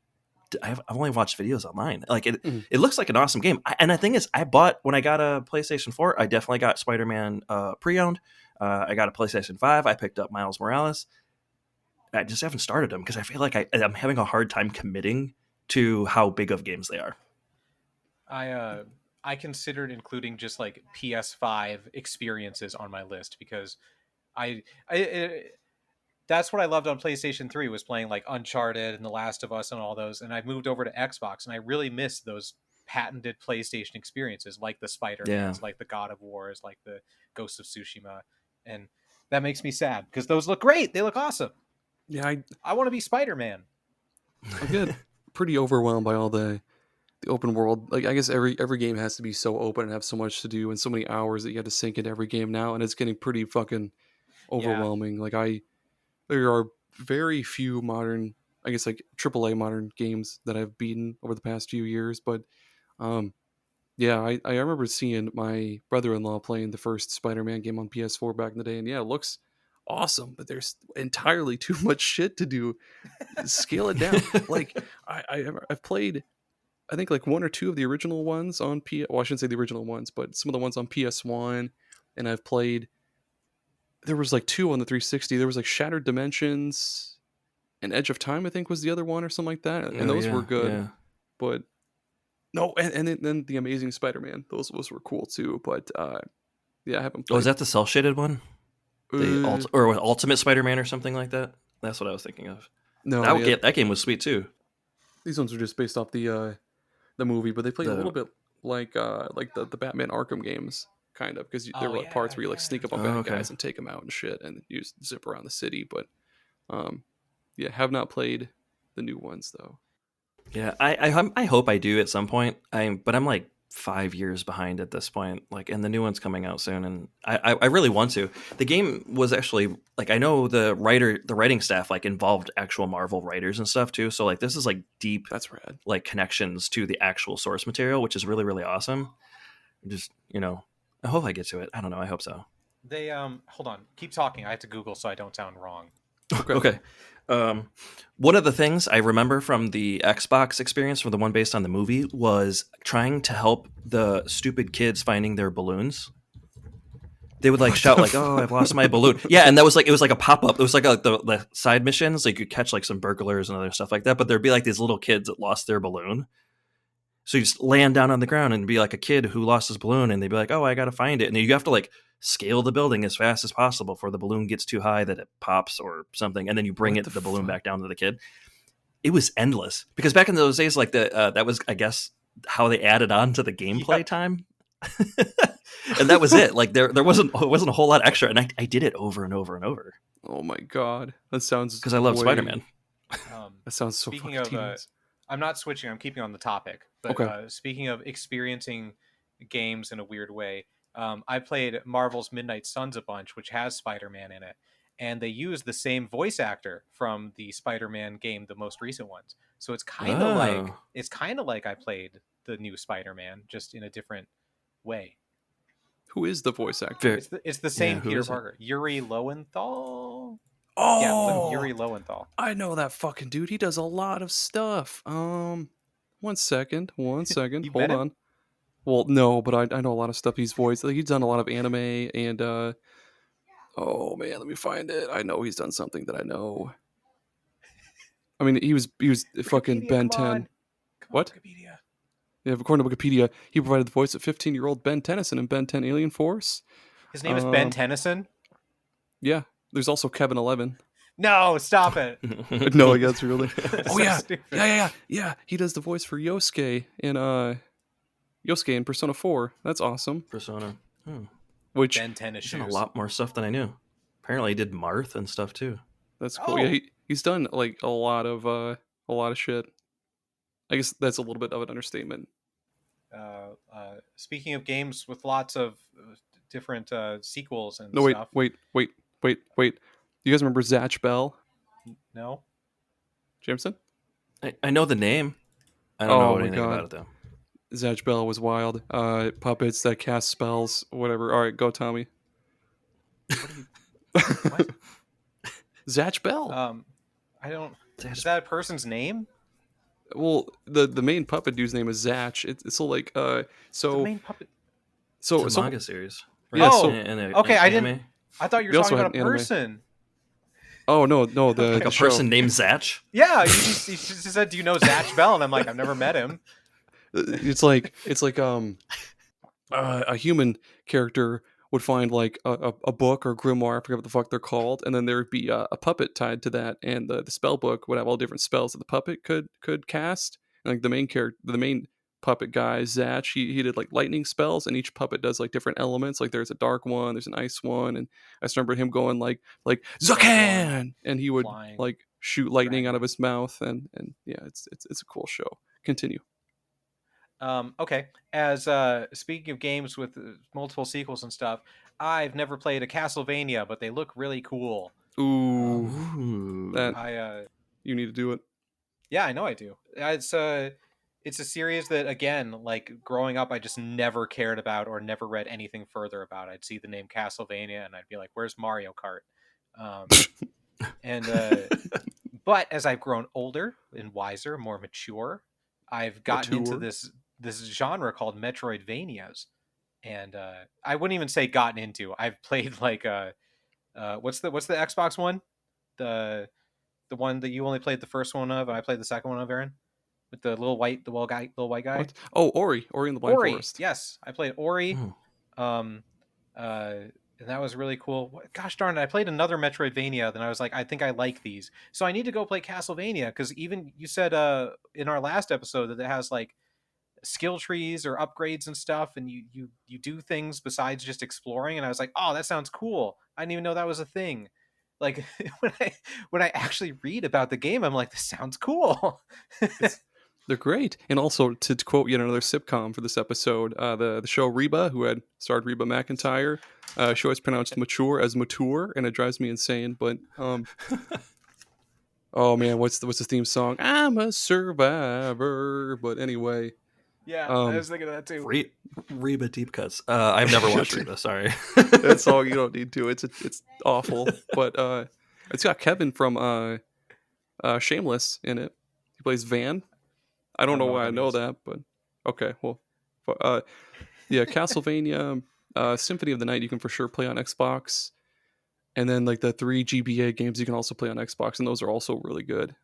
I've only watched videos online. Like it looks like an awesome game. And the thing is, I bought when I got a PlayStation 4. I definitely got Spider-Man pre-owned. I got a PlayStation 5. I picked up Miles Morales. I just haven't started them because I feel like I'm having a hard time committing to how big of games they are. I considered including just like PS5 experiences on my list because that's what I loved on PlayStation 3 was playing like Uncharted and The Last of Us and all those. And I moved over to Xbox and I really missed those patented PlayStation experiences like the Spider-Mans, like the God of Wars, like the Ghost of Tsushima. And that makes me sad because those look great. They look awesome. Yeah, I want to be Spider-Man. I get pretty overwhelmed by all the open world. Like I guess every game has to be so open and have so much to do and so many hours that you have to sink into every game now, and it's getting pretty fucking overwhelming. Yeah. Like there are very few modern, I guess like AAA modern games that I've beaten over the past few years, but yeah, I remember seeing my brother-in-law playing the first Spider-Man game on PS4 back in the day, and yeah, it looks awesome, but there's entirely too much shit to do. Scale it down. Like I've played, I think like one or two of the original ones on well, I shouldn't say the original ones, but some of the ones on PS1, and I've played. There was like two on the 360. There was like Shattered Dimensions and Edge of Time, I think was the other one or something like that, and those were good. Yeah. But no, and then the Amazing Spider-Man, those were cool too. But yeah, I haven't played. Oh, is that the cel shaded one? Or Ultimate Spider-Man or something like that? That's what I was thinking of. No, that game was sweet too. These ones are just based off the movie, but they play a little bit like the Batman Arkham games, kind of, because there were like parts where you like sneak up on bad guys and take them out and shit, and you just zip around the city. But yeah, have not played the new ones though. Yeah, I hope I do at some point. But I'm like 5 years behind at this point. Like, and the new one's coming out soon, and I really want to. The game was actually like, I know the writing staff like involved actual Marvel writers and stuff too. So like this is like deep. That's rad. Like connections to the actual source material, which is really really awesome. Just I hope I get to it. I don't know. I hope so. They hold on, keep talking. I have to Google so I don't sound wrong. Okay. One of the things I remember from the Xbox experience, from the one based on the movie, was trying to help the stupid kids finding their balloons. They would like shout like, "Oh, I've lost my balloon!" Yeah, and it was like a pop up. It was like the side missions. Like you catch like some burglars and other stuff like that. But there'd be like these little kids that lost their balloon. So you just land down on the ground and be like a kid who lost his balloon, and they'd be like, "Oh, I got to find it," and you have to like scale the building as fast as possible before the balloon gets too high that it pops or something, and then you bring the balloon back down to the kid. It was endless because back in those days, like that was, I guess, how they added on to the gameplay time, and that was it. Like there wasn't a whole lot extra, and I did it over and over and over. Oh my god, that sounds because I love Spider-Man. That sounds so. Speaking of, I'm not switching. I'm keeping on the topic. But speaking of experiencing games in a weird way. I played Marvel's Midnight Suns a bunch, which has Spider-Man in it, and they use the same voice actor from the Spider-Man game, the most recent ones. So it's kind of like I played the new Spider-Man, just in a different way. Who is the voice actor? It's the same Peter Parker, Yuri Lowenthal. Oh, Yuri Lowenthal. I know that fucking dude. He does a lot of stuff. 1 second. You met Hold him? on. Well, no, but I know a lot of stuff he's voiced. Like, he's done a lot of anime and oh man, let me find it. I know he's done something that I know. I mean, he was fucking Wikipedia, Ben come on. 10. Come on, What? Wikipedia. Yeah, according to Wikipedia, he provided the voice of 15-year-old Ben Tennyson in Ben 10 Alien Force. His name is Ben Tennyson? Yeah, there's also Kevin 11. No, stop it. No, I guess really. That's Oh so yeah, stupid. yeah. He does the voice for Yosuke in Persona 4. That's awesome. Persona. Which Ben Tennis He's done a shoes. lot more stuff than I knew. Apparently, he did Marth and stuff too. that's cool. Oh. Yeah, he's done like a lot of shit. I guess that's a little bit of an understatement. Speaking of games with lots of different sequels and No, wait, stuff. wait. You guys remember Zatch Bell? No? Jameson? I know the name. I don't know Oh my anything God. about it though. Zatch Bell was wild. Puppets that cast spells, whatever. All right, go, Tommy. What? Zatch Bell. I don't... Is that a person's name? Well, the main puppet dude's name is Zatch. It's so like The so main puppet... so It's a so manga series. Yeah, Oh, so- I anime? didn't... I thought you were We also talking about a had anime. person. Oh no, the Like the a show. person named Zatch? Yeah, you just said, do you know Zatch Bell? And I'm like, I've never met him. It's like a human character would find like a book or grimoire, I forget what the fuck they're called, and then there would be a puppet tied to that, and the spell book would have all different spells that the puppet could cast. And like the main puppet guy, Zatch, he did like lightning spells, and each puppet does like different elements. Like there's a dark one, there's an ice one, and I just remember him going like Zakan, and he would Flying like shoot lightning out of dragon. his mouth, and yeah, it's a cool show. Continue. Okay. As speaking of games with multiple sequels and stuff, I've never played a Castlevania, but they look really cool. Ooh, that you need to do it. Yeah, I know I do. It's a series that, again, like growing up, I just never cared about or never read anything further about. I'd see the name Castlevania and I'd be like, "Where's Mario Kart?" But as I've grown older and wiser, more mature, I've gotten into this genre called Metroidvanias, and I wouldn't even say gotten into. I've played like what's the Xbox one, the one that you only played the first one of, and I played the second one of, Aaron, with the little white guy. What? Oh, Ori in the Blind Forest. Yes, I played Ori. And that was really cool. Gosh darn it, I played another Metroidvania, then I was like, I think I like these. So I need to go play Castlevania, because even you said in our last episode that it has like skill trees or upgrades and stuff, and you do things besides just exploring, and I was like, oh, that sounds cool. I didn't even know that was a thing. Like when I actually read about the game, I'm like, this sounds cool. They're great. And also, to quote yet another sitcom for this episode, the show Reba, who had starred Reba McEntire, she always pronounced mature as mature, and it drives me insane. But oh man, what's the theme song? I'm a survivor. But anyway, yeah, I was thinking of that too. Reba deep cuts. I've never watched Reba. Sorry. That's all. You don't need to. It's awful. But it's got Kevin from Shameless in it. He plays Van. I don't know why I know that, but okay. Well, yeah, Castlevania, Symphony of the Night, you can for sure play on Xbox, and then like the 3 GBA games you can also play on Xbox, and those are also really good.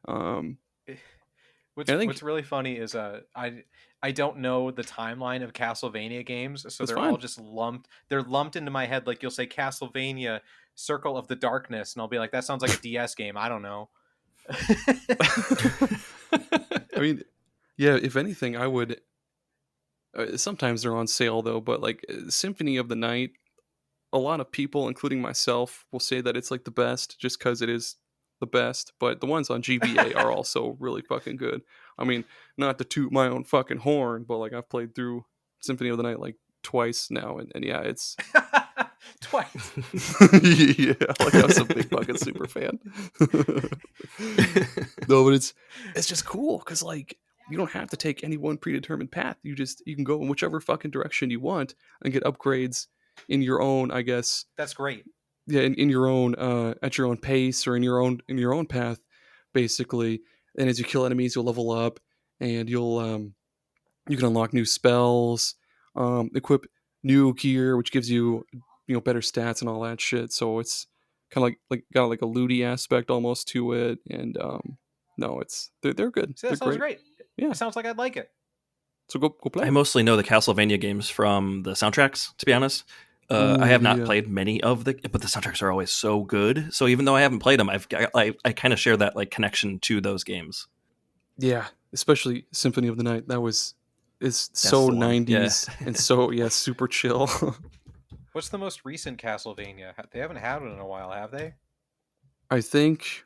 What's really funny is I don't know the timeline of Castlevania games, so they're all just lumped. They're lumped into my head. Like you'll say Castlevania Circle of the Darkness, and I'll be like, that sounds like a DS game. I don't know. I mean, yeah, if anything, I would. Sometimes they're on sale though, but like Symphony of the Night, a lot of people, including myself, will say that it's like the best just because it is the best. But the ones on GBA are also really fucking good. I mean, not to toot my own fucking horn, but like I've played through Symphony of the Night like twice now, and yeah, it's twice. Yeah, like I'm some big fucking super fan. No, but it's just cool because like you don't have to take any one predetermined path. You can go in whichever fucking direction you want and get upgrades in your own, I guess. That's great. yeah, in your own at your own pace or in your own path, basically. And as you kill enemies, you'll level up, and you can unlock new spells, equip new gear, which gives you better stats and all that shit. So it's kind of like got like a looty aspect almost to it, and no, they're good. See, They're that sounds great. great. Yeah. It sounds like I'd like it. So go play I it. mostly know the Castlevania games from the soundtracks, to be honest. I Ooh, have not yeah. played many of but the soundtracks are always so good. So even though I haven't played them, I kind of share that like connection to those games. Yeah, especially Symphony of the Night. Is That's so the one. Yeah. 90s and so super chill. What's the most recent Castlevania? They haven't had one in a while, have they? I think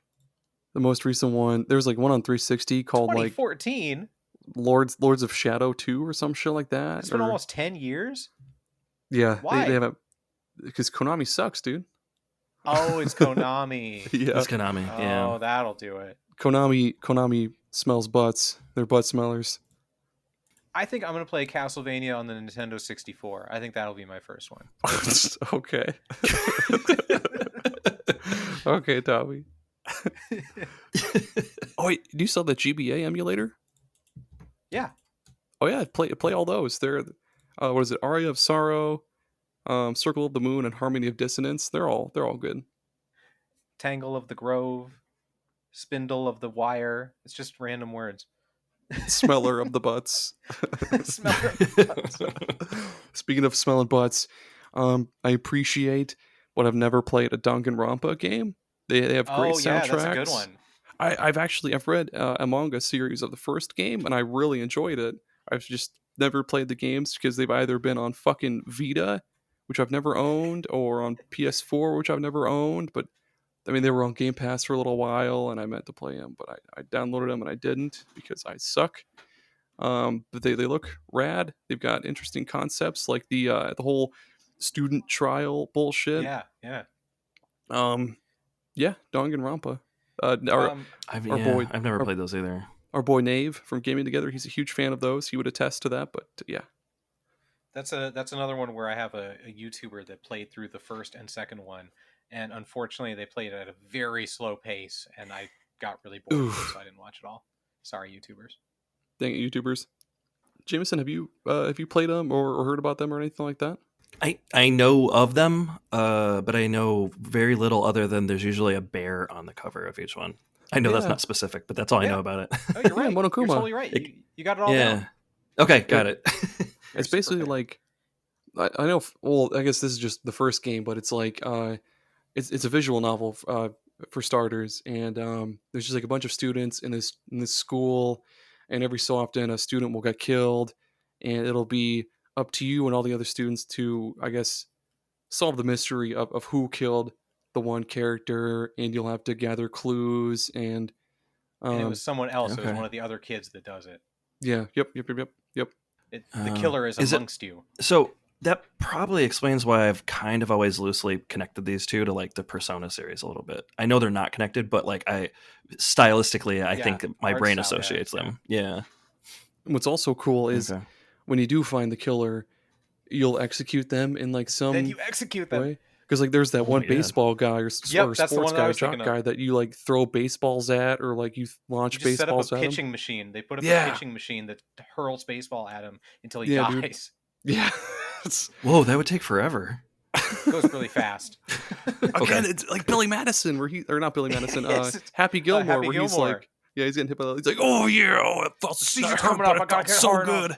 the most recent one, there's like one on 360 called like 2014. Lords of Shadow 2 or some shit like that. It's been Or almost 10 years. yeah, they Why? haven't, because Konami sucks, dude. Oh, it's Konami. Yeah, That's Konami. Oh, Yeah. that'll do it. Konami smells butts. They're butt smellers. I think I'm gonna play Castlevania on the Nintendo 64. I think that'll be my first one. Okay. Okay, Tommy. Oh wait, do you sell the GBA emulator? Yeah. Oh yeah, play all those. They're what is it? Aria of Sorrow, Circle of the Moon, and Harmony of Dissonance. They're all good. Tangle of the Grove, Spindle of the Wire. It's just random words. Smeller of the butts. Smeller of the butts. Speaking of smelling butts, I appreciate, but I've never played a Danganronpa game. They have great Oh yeah, soundtracks. that's a good one. I've read a manga series of the first game, and I really enjoyed it. I've just never played the games because they've either been on fucking Vita, which I've never owned, or on PS4, which I've never owned. But I mean, they were on Game Pass for a little while, and I meant to play them, but I downloaded them and I didn't because I suck. But they look rad. They've got interesting concepts like the whole student trial bullshit. Yeah. Yeah, Danganronpa. Our I've boy, never played those either. our boy Nave from Gaming Together, he's a huge fan of those. He would attest to that. But yeah, That's another one where I have a YouTuber that played through the first and second one, and unfortunately they played at a very slow pace, and I got really bored with it, so I didn't watch it all. Sorry, YouTubers. dang it, YouTubers. Jameson, have you played them or heard about them or anything like that? I know of them, but I know very little other than there's usually a bear on the cover of each one. I know that's Yeah. not specific, but that's all I Yeah. know about it. Oh, you're right. Monokuma. You're totally right. You got it all Yeah. down. Okay, got it. It's super basically fan. like I know. Well, I guess this is just the first game, but it's like it's a visual novel for starters, and there's just like a bunch of students in this school, and every so often a student will get killed, and it'll be up to you and all the other students to, I guess, solve the mystery of who killed the one character, and you'll have to gather clues and And it was someone else. It was okay. one of the other kids that does it. yeah, yep. The killer is is it- amongst you. So that probably explains why I've kind of always loosely connected these two to like the Persona series a little bit. I know they're not connected, but like stylistically, I Yeah, think my art brain style, associates yeah. them. Yeah. What's also cool is Okay. when you do find the killer, you'll execute them in like some Then you execute them. way. Because like there's that Oh one my God. baseball guy or Yep, or that's the sports one that I guy, was jock thinking of. guy that you like throw baseballs at, or like you launch You just set up baseballs a at him. pitching machine. They put up Yeah. a pitching machine that hurls baseball at him until he Yeah, dude. dies. Yeah, it's, Whoa, that would take forever. It goes really fast. again, it's like Billy Madison, where he or not Billy Madison, Yes, it's, Happy Gilmore, Happy where he's Gilmore. like, yeah, he's getting hit by the, he's like, oh yeah, oh, it felt Seizure it coming hurt, up, but I it gotta felt get so hard good.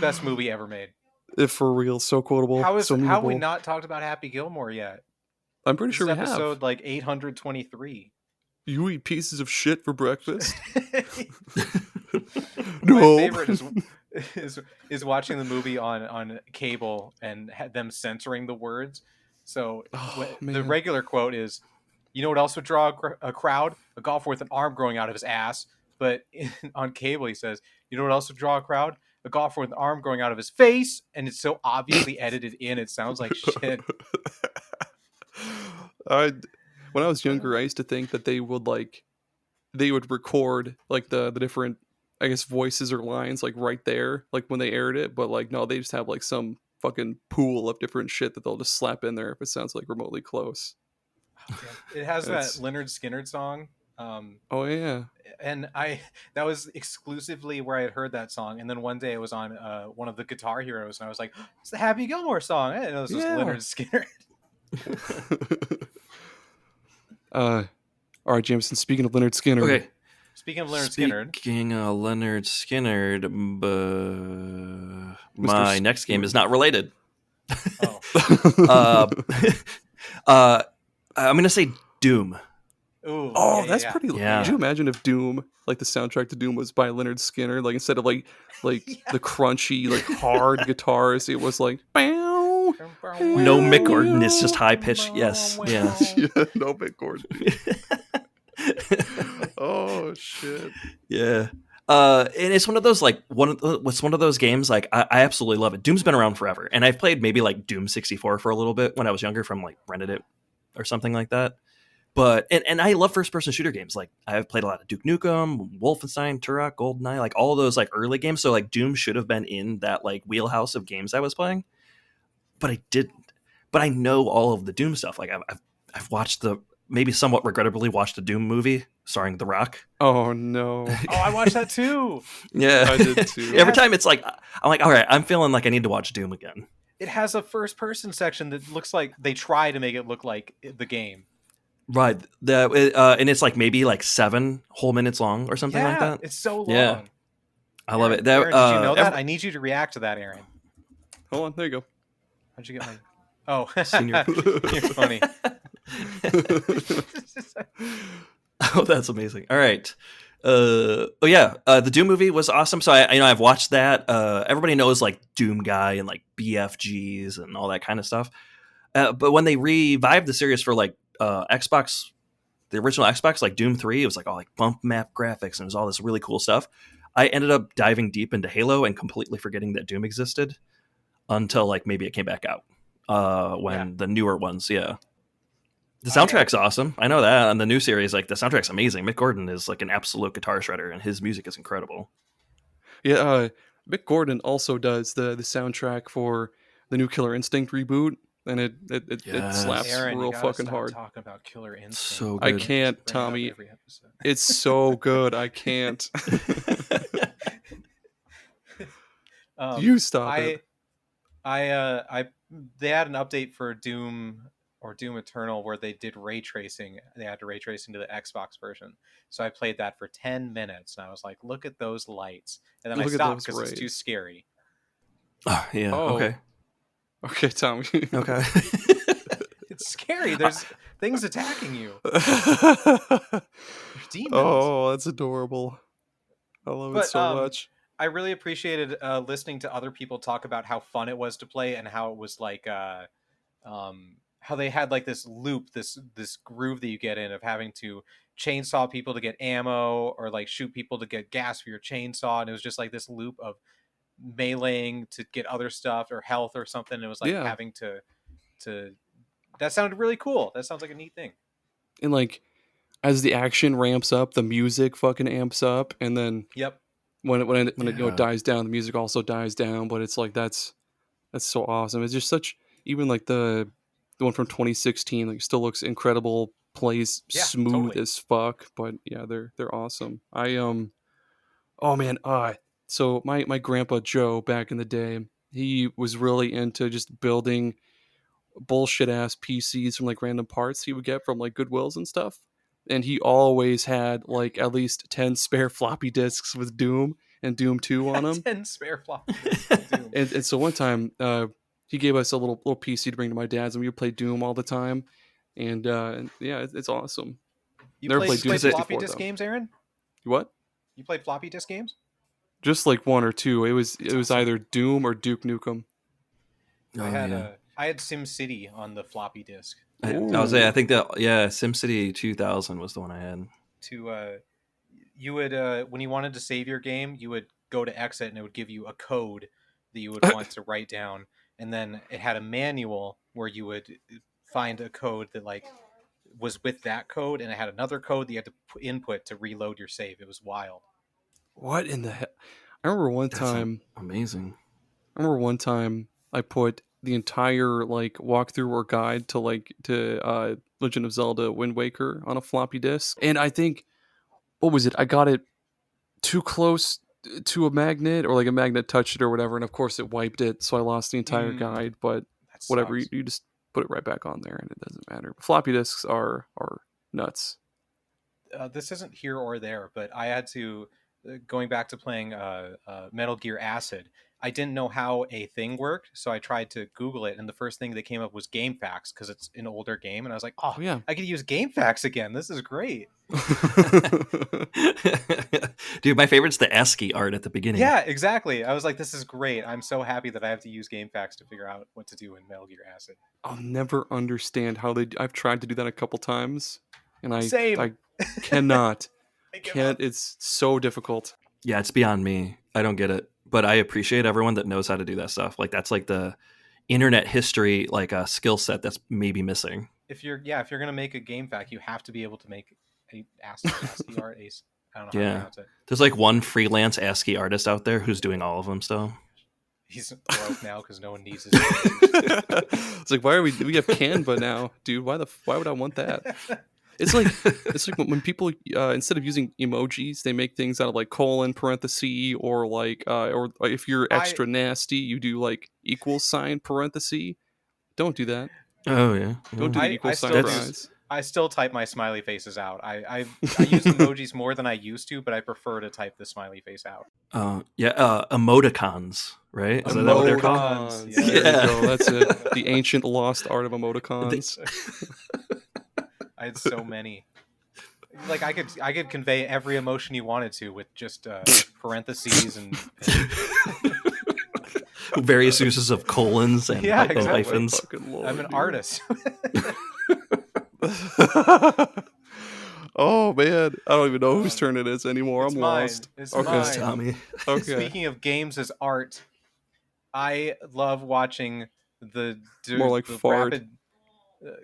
Best movie ever made. If for real, so quotable. How so have we memeable. not talked about Happy Gilmore yet? I'm pretty This sure is we episode have. like 823. You eat pieces of shit for breakfast? My No. favorite is watching the movie on cable and them censoring the words. So Oh, the man. regular quote is, "You know what else would draw a crowd? A golfer with an arm growing out of his ass." But on cable, he says, "You know what else would draw a crowd? A golfer with an arm growing out of his face." And it's so obviously edited in; it sounds like shit. When I was younger, I used to think that they would record like the different, I guess, voices or lines like right there, like when they aired it. But like no, they just have like some fucking pool of different shit that they'll just slap in there if it sounds like remotely close. It has It's- that Leonard Skinner song. Oh yeah. And that was exclusively where I had heard that song. And then one day it was on one of the Guitar Heroes, and I was like, it's the Happy Gilmore song. I didn't know this was Yeah. Leonard Skinner. All right, Jameson. Speaking of Leonard Skinner, Okay. Speaking of Leonard Skinner, Speaking of Leonard Skinner, my next game is not related. oh, I'm gonna say Doom. ooh, oh, yeah, that's yeah. pretty. Yeah. Could you imagine if Doom, like the soundtrack to Doom, was by Leonard Skinner? Like instead of like the crunchy, like hard guitars, it was like bow. No Mick Gordon, it's just high pitched. Yes, yes. Yeah, no Mick Gordon. Oh shit. Yeah. And it's one of those like it's one of those games like I absolutely love it. Doom's been around forever, and I've played maybe like Doom 64 for a little bit when I was younger from like rented it or something like that. But and I love first person shooter games. Like I've played a lot of Duke Nukem, Wolfenstein, Turok, GoldenEye, like all those like early games. So like Doom should have been in that like wheelhouse of games I was playing, but I didn't. But I know all of the Doom stuff. Like I've watched maybe somewhat regrettably watched the Doom movie starring The Rock. Oh no. Oh, I watched that too. Yeah, I did too. Every time it's like I'm like, all right, I'm feeling like I need to watch Doom again. It has a first person section that looks like they try to make it look like the game. Right. And it's like maybe like 7 whole minutes long or something like that. It's so long. Yeah. I love it. Aaron, did you know that? I need you to react to that, Aaron. Hold on, there you go. How'd you get my? Oh, Senior. You're funny. Oh, that's amazing. All right. The Doom movie was awesome. So I've watched that. Everybody knows like Doom Guy and like BFGs and all that kind of stuff. But when they revived the series for like Xbox, the original Xbox, like Doom 3, it was like all like bump map graphics and it was all this really cool stuff. I ended up diving deep into Halo and completely forgetting that Doom existed until like maybe it came back out when the newer ones, The soundtrack's awesome. I know that. On the new series, like the soundtrack's amazing. Mick Gordon is like an absolute guitar shredder, and his music is incredible. Yeah, Mick Gordon also does the soundtrack for the new Killer Instinct reboot, and it Yes. slaps Aaron, real you gotta fucking stop hard. talking about Killer Instinct. So I good. can't, Bring it up Tommy. every episode. It's so good. I can't. You stop it. They had an update for Doom or Doom Eternal where they did ray tracing. They had to ray trace into the Xbox version. So I played that for 10 minutes and I was like, look at those lights. And then Look I at stopped those because it's too rays. scary. Yeah. Oh. Okay. Okay, Tommy. Okay. It's scary. There's things attacking you. There's demons. Oh, that's adorable. I love it But, so much. I really appreciated listening to other people talk about how fun it was to play and how it was like how they had like this loop, this groove that you get in of having to chainsaw people to get ammo or like shoot people to get gas for your chainsaw, and it was just like this loop of meleeing to get other stuff or health or something. It was like having to that sounded really cool. That sounds like a neat thing. And like as the action ramps up, the music fucking amps up, and then Yep. when it dies down, the music also dies down. But it's like that's so awesome. It's just such, even like the one from 2016, like still looks incredible, plays smooth totally. as fuck. But yeah, they're awesome. Oh man, so my grandpa Joe back in the day, he was really into just building bullshit ass PCs from like random parts he would get from like Goodwills and stuff. And he always had like at least 10 spare floppy disks with Doom and Doom 2 on them. 10 spare floppy disks of Doom. And so one time he gave us a little PC to bring to my dad's, and we would play Doom all the time. And yeah, it's awesome. You Never played played Doom 64, floppy disk though. games, Aaron? What? You played floppy disk games? Just like one or two. It was either Doom or Duke Nukem. Oh, I had SimCity on the floppy disk. I was saying, I think that SimCity 2000 was the one I had. You would when you wanted to save your game, you would go to exit and it would give you a code that you would want to write down, and then it had a manual where you would find a code that like was with that code, and it had another code that you had to input to reload your save. It was wild. What in the hell? I remember one That's time. amazing. I remember one time I put the entire like walkthrough or guide to Legend of Zelda Wind Waker on a floppy disk, and I think what was it? I got it too close to a magnet, or like a magnet touched it or whatever, and of course it wiped it, so I lost the entire guide. But That whatever, sucks. you just put it right back on there, and it doesn't matter. Floppy disks are nuts. This isn't here or there, but I had to going back to playing Metal Gear Acid. I didn't know how a thing worked, so I tried to Google it, and the first thing that came up was GameFAQs because it's an older game, and I was like, "Oh, Oh yeah. I could use GameFAQs again. This is great." Dude, my favorite's the ASCII art at the beginning. Yeah, exactly. I was like, "This is great. I'm so happy that I have to use GameFAQs to figure out what to do in Metal Gear Acid." I'll never understand how they. I've tried to do that a couple times, and Same. I cannot. I give Can't. up. It's so difficult. Yeah, it's beyond me. I don't get it. But I appreciate everyone that knows how to do that stuff. Like that's like the internet history, like a skill set that's maybe missing. If you're gonna make a GameFAQ, you have to be able to make a ASCII art. I don't know how to Yeah. pronounce it. There's like one freelance ASCII artist out there who's doing all of them still. He's broke now because no one needs his. It's like, why are we have Canva now, dude? Why would I want that? It's like when people instead of using emojis, they make things out of like colon, parenthesis, or like or if you're extra nasty, you do like equal sign parenthesis. Don't do that. Oh yeah. Don't do the equal sign for eyes. I still type my smiley faces out. I use emojis more than I used to, but I prefer to type the smiley face out. Emoticons, right? Is that what they're called? Emoticons. Yeah. There you go. That's it. The ancient lost art of emoticons. I had so many. Like I could convey every emotion you wanted to with just parentheses and various uses of colons and Yeah, exactly. hyphens. I'm an artist. Oh man, I don't even know whose turn it is anymore. It's I'm mine. lost. It's Okay. mine. Tommy. Okay. Speaking of games as art, I love watching More like fart. rapid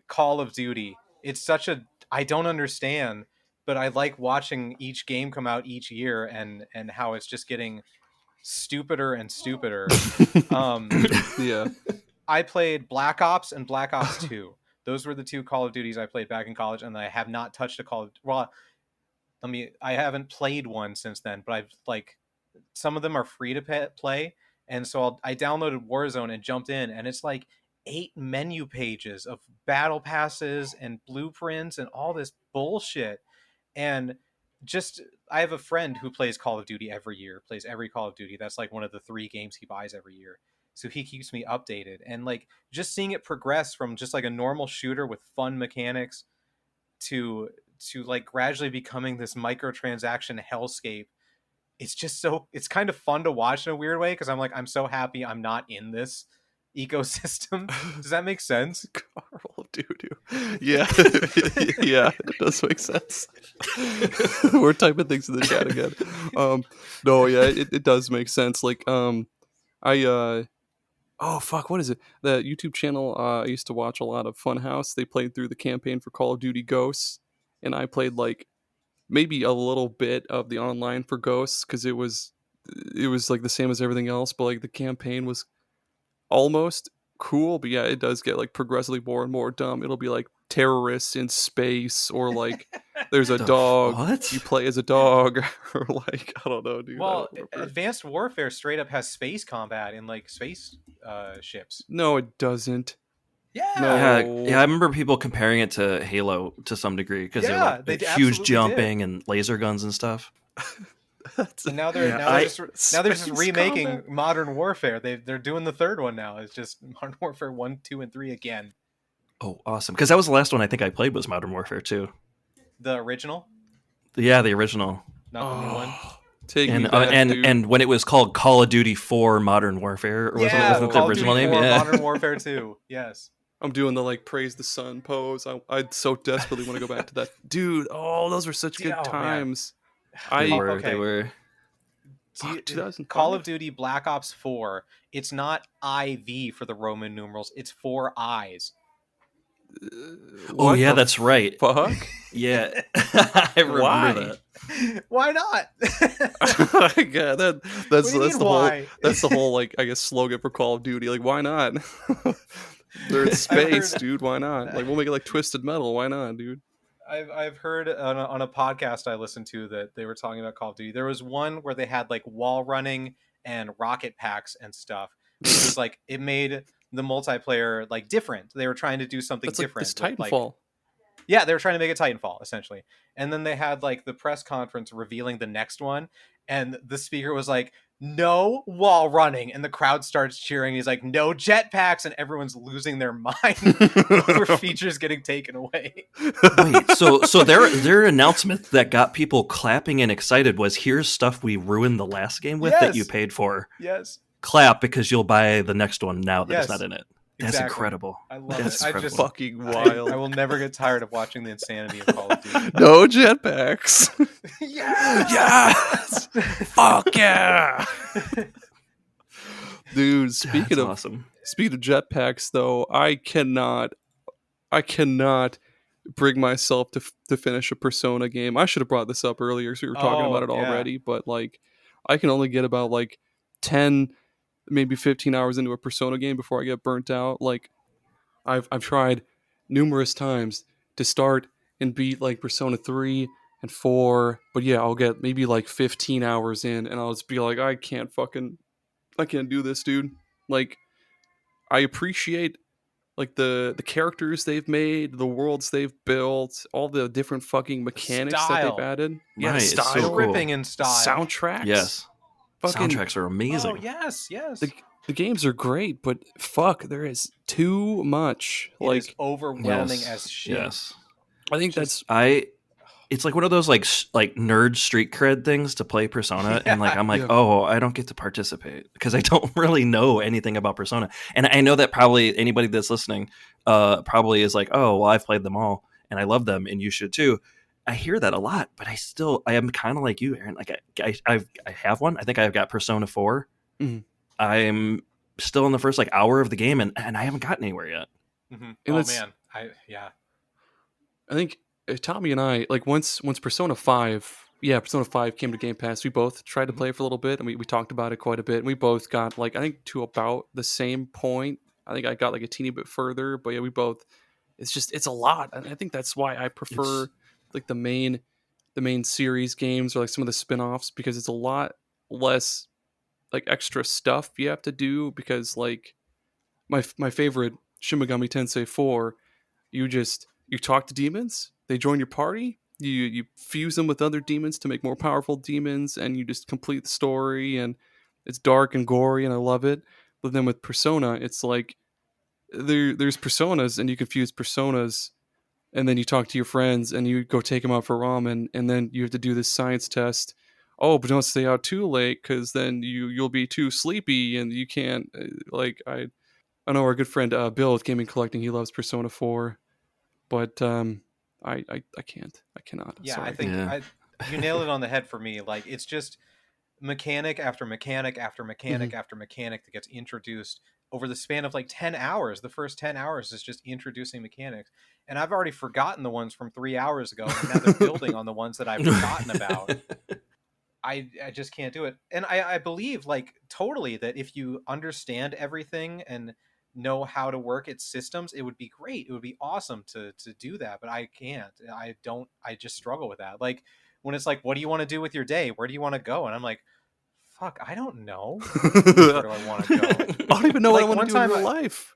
Call of Duty. It's such a I don't understand, but I like watching each game come out each year and how it's just getting stupider and stupider. Yeah. I played Black Ops and Black Ops 2. Those were the two Call of Duties I played back in college, and I have not touched a Call of I haven't played one since then, but I've like some of them are free to play, and so I downloaded Warzone and jumped in, and it's like 8 menu pages of battle passes and blueprints and all this bullshit. And just I have a friend who plays Call of Duty every year, plays every Call of Duty. That's like one of the 3 games he buys every year. So he keeps me updated, and like just seeing it progress from just like a normal shooter with fun mechanics to like gradually becoming this microtransaction hellscape. It's kind of fun to watch in a weird way because I'm so happy I'm not in this ecosystem. Does that make sense? Call of Duty. Yeah. Yeah, it does make sense. We're typing things in the chat again. No, yeah, it does make sense. Like oh fuck, what is it? The YouTube channel I used to watch a lot of Funhouse. They played through the campaign for Call of Duty Ghosts, and I played like maybe a little bit of the online for Ghosts because it was like the same as everything else, but like the campaign was almost cool. But yeah, it does get like progressively more and more dumb. It'll be like terrorists in space, or like there's a dog. What? You play as a dog, or like I don't know, dude. Well, Advanced Warfare straight up has space combat in like space ships. No, it doesn't. Yeah. No. Yeah, I remember people comparing it to Halo to some degree because Yeah, they're they like huge absolutely jumping and laser guns and stuff. And now they're just remaking combat. Modern Warfare. They're doing the 3rd one now. It's just Modern Warfare 1, 2, and 3 again. Oh, awesome! Because that was the last one I think I played was Modern Warfare 2. The original, Yeah, the original. not the new one. Take me And back, dude. and when it was called Call of Duty 4 Modern Warfare, or wasn't it the Call of original Duty name? 4, Yeah. Modern Warfare 2. Yes. I'm doing the like praise the sun pose. I so desperately want to go back to that, dude. Oh, those were such good Oh, man. times. They I were. okay. They were. Fuck, 2005? Call of Duty Black Ops 4. It's not IV for the Roman numerals. It's 4 I's. Oh What yeah, the that's right. fuck? Yeah, I remember Why? that. Why not? Yeah, What that's do you mean, the whole why? like I guess slogan for Call of Duty. Like, why not? They're in I've space, heard. dude. Why not? Like, we'll make it like Twisted Metal. Why not, dude? I've heard on a podcast I listened to that they were talking about Call of Duty. There was one where they had like wall running and rocket packs and stuff, which was like it made the multiplayer like different. They were trying to do something That's like it's different with like Titanfall. yeah, they were trying to make it Titanfall essentially. And then they had like the press conference revealing the next one, and the speaker was like, "No wall running," and the crowd starts cheering. He's like, "No jetpacks," and everyone's losing their mind over features getting taken away. Wait, so their announcement that got people clapping and excited was, "Here's stuff we ruined the last game with that you Yes. paid for. Yes. Clap because you'll buy the next one now that Yes. it's not in it." That's Exactly. incredible. I love That's it. I incredible. just Fucking I wild. will never get tired of watching the insanity of Call of Duty. No jetpacks. Yeah. Yes. Fuck yeah. Dude, That's speaking of awesome. jetpacks, though, I cannot bring myself to finish a Persona game. I should have brought this up earlier, so we were talking about it yeah. already. But like, I can only get about like 10, maybe 15 hours into a Persona game before I get burnt out. Like, I've tried numerous times to start and beat like Persona 3 and 4, but yeah, I'll get maybe like 15 hours in, and I'll just be like, I can't do this, dude. Like, I appreciate like the characters they've made, the worlds they've built, all the different fucking mechanics that style. they've added. Right, the it's so style, cool. Ripping in the style. soundtracks. Yes. Fucking Soundtracks are amazing. Oh yes, yes. the games are great, but fuck, there is too much. It Like, is overwhelming Yes. as shit. Yes. I think that's It's like one of those like nerd street cred things to play Persona, and like I'm like, Yeah. oh, I don't get to participate because I don't really know anything about Persona, and I know that probably anybody that's listening, probably is like, oh, well, I've played them all and I love them, and you should too. I hear that a lot, but I am kind of like you, Aaron. Like I have one. I think I've got Persona 4. Mhm. I'm still in the first like hour of the game, and I haven't gotten anywhere yet. Mm-hmm. And Oh it's- man, I think Tommy and I, like, once Persona 5 came to Game Pass, we both tried to play it for a little bit, and we talked about it quite a bit, and we both got like, I think, to about the same point. I think I got like a teeny bit further, but yeah, we both, it's a lot. And I think that's why I prefer like the main series games or like some of the spin-offs, because it's a lot less like extra stuff you have to do, because like my favorite Shin Megami Tensei 4, you talk to demons, they join your party, you fuse them with other demons to make more powerful demons, and you just complete the story, and it's dark and gory, and I love it. But then with Persona, it's like there's personas, and you can fuse personas, and then you talk to your friends, and you go take them out for ramen, and then you have to do this science test. Oh, but don't stay out too late, because then you'll be too sleepy, and you can't. Like, I know our good friend Bill with Gaming Collecting, he loves Persona 4, but I can't. I cannot. yeah. Sorry. I think Yeah. you nailed it on the head for me. Like, it's just mechanic after mechanic after mechanic after mechanic that gets introduced over the span of like 10 hours. The first 10 hours is just introducing mechanics, and I've already forgotten the ones from 3 hours ago, and now they're building on the ones that I've forgotten about. I just can't do it. And I believe like totally that if you understand everything and know how to work its systems, it would be great. It would be awesome to do that, but I can't. I just struggle with that. Like, when it's like, what do you want to do with your day? Where do you want to go? And I'm like, fuck, I don't know. Where do I want to go? I don't even know Like, what I want one to do in time real life.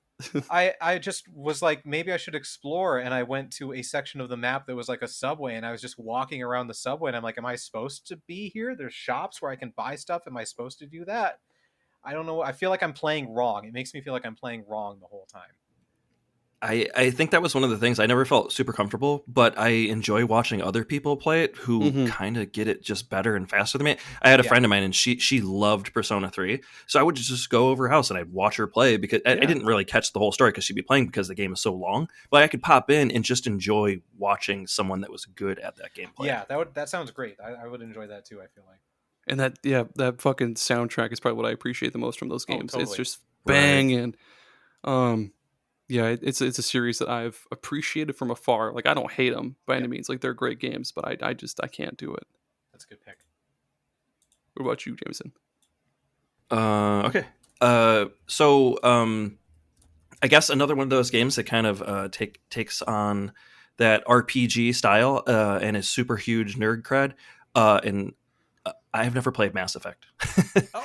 I just was like, maybe I should explore, and I went to a section of the map that was like a subway, and I was just walking around the subway, and I'm like, am I supposed to be here? There's shops where I can buy stuff. Am I supposed to do that? I don't know. I feel like I'm playing wrong. It makes me feel like I'm playing wrong the whole time. I think that was one of the things I never felt super comfortable, but I enjoy watching other people play it who kind of get it just better and faster than me. I had a friend of mine, and she loved Persona 3, so I would just go over her house and I'd watch her play, because I didn't really catch the whole story because she'd be playing, because the game is so long, but I could pop in and just enjoy watching someone that was good at that gameplay. Yeah, that sounds great. I would enjoy that too, I feel like. And that fucking soundtrack is probably what I appreciate the most from those games. Totally. It's just banging. Yeah, it's a series that I've appreciated from afar. Like I don't hate them by any Yep. means. Like they're great games, but I can't do it. That's a good pick. What about you, Jameson? Okay. I guess another one of those games that kind of takes on that RPG style and is super huge nerd cred. And I have never played Mass Effect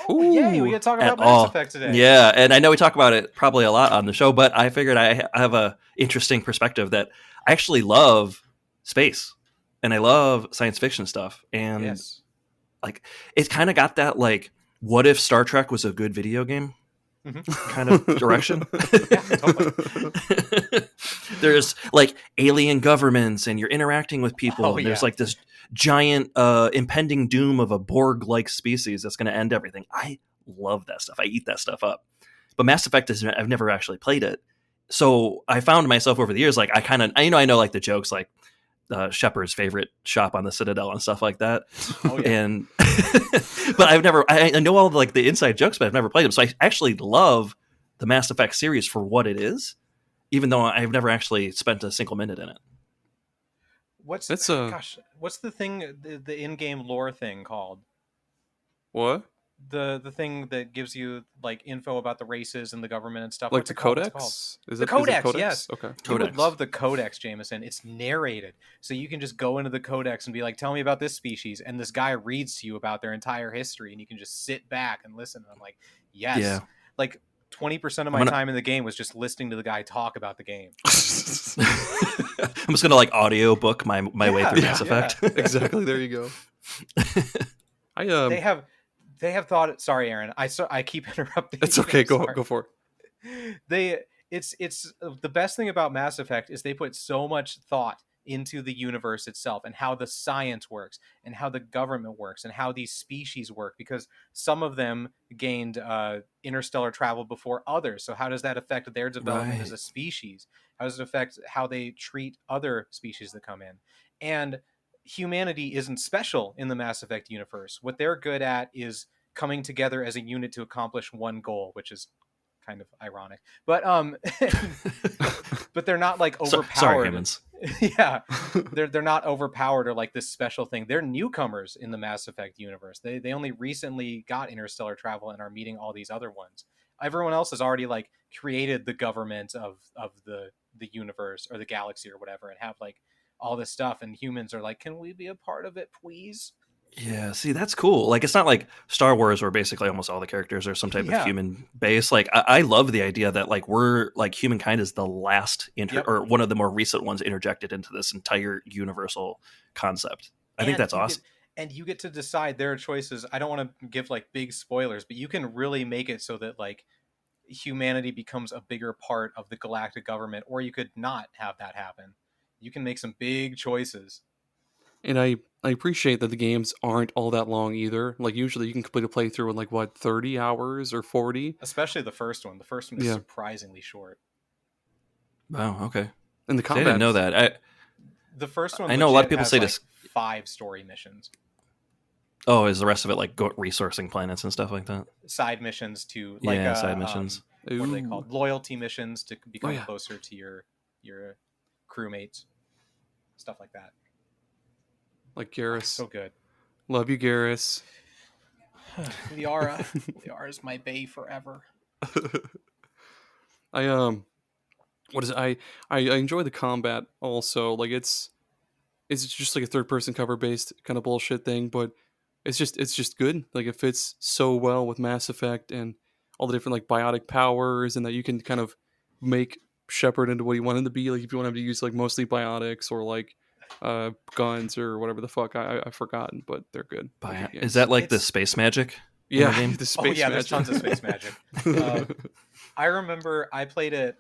Oh, yay! We Ooh, got to talk at about Mass all. Effect today. Yeah, and I know we talk about it probably a lot on the show, but I figured I have a interesting perspective that I actually love space and I love science fiction stuff, and Yes. like it's kind of got that like what if Star Trek was a good video game Mhm. kind of direction. Yeah, totally. There's like alien governments and you're interacting with people, Oh, and there's yeah. like this giant impending doom of a Borg like species that's going to end everything. I love that stuff. I eat that stuff up. But Mass Effect is, I've never actually played it, so I found myself over the years like I know like the jokes like Shepard's favorite shop on the Citadel and stuff like that. Oh, yeah. And but I know all like the inside jokes, but I've never played them. So I actually love the Mass Effect series for what it is, even though I've never actually spent a single minute in it. What's That's what's the thing, the in-game lore thing called? what? The thing that gives you like info about the races and the government and stuff. Like What's the it called? What's it called? codex? The codex, yes. Okay. You would Codex. love the codex, Jameson. It's narrated, so you can just go into the codex and be like, "Tell me about this species," and this guy reads to you about their entire history, and you can just sit back and listen. And I'm like, yes, Yeah. like 20% of I'm my gonna- time in the game was just listening to the guy talk about the game. I'm just gonna like audio book my way through Yeah, Mass yeah. Effect. Exactly. There you go. They have thought. Sorry, Aaron. I keep interrupting. It's you. okay. I'm sorry. Go for it. It's the best thing about Mass Effect is they put so much thought into the universe itself and how the science works and how the government works and how these species work, because some of them gained interstellar travel before others. So how does that affect their development as Right. a species? How does it affect how they treat other species that come in? And humanity isn't special in the Mass Effect universe. What they're good at is coming together as a unit to accomplish one goal, which is kind of ironic. But but they're not like overpowered. Sorry, humans. Yeah. They're not overpowered or like this special thing. They're newcomers in the Mass Effect universe. They only recently got interstellar travel and are meeting all these other ones. Everyone else has already like created the government of the universe or the galaxy or whatever, and have like all this stuff, and humans are like, can we be a part of it, please? Yeah, see, that's cool. Like, it's not like Star Wars where basically almost all the characters are some type Yeah. of human base. Like, I love the idea that like we're like humankind is the last Yep. or one of the more recent ones interjected into this entire universal concept. I think And that's awesome. And you get to decide their choices. I don't want to give like big spoilers, but you can really make it so that like humanity becomes a bigger part of the galactic government, or you could not have that happen. You can make some big choices. And I appreciate that the games aren't all that long either. Like usually you can complete a playthrough in like what 30 hours or 40. Especially the first one. The first one is Yeah. surprisingly short. Wow. Okay. And the See, I combat didn't know that. The first one I know a lot of legit people has, say like, this. 5 story missions. Oh, is the rest of it like resourcing planets and stuff like that? Side missions to like Yeah, side missions. What are they Ooh. called? Loyalty missions to become yeah. closer to your crewmates. Stuff like that. Like Garrus. So good. Love you, Garrus. Liara's my bae forever. What is it? I enjoy the combat also. Like it's just like a third person cover based kind of bullshit thing, but it's just good. Like it fits so well with Mass Effect and all the different like biotic powers, and that you can kind of make Shepard into what you want him to be. Like if you want him to use like mostly biotics or like guns or whatever the fuck I've forgotten, but they're good. They're good Is games. that like the It's- space magic? yeah the game? the space yeah, magic. there's tons of space magic. I remember I played it.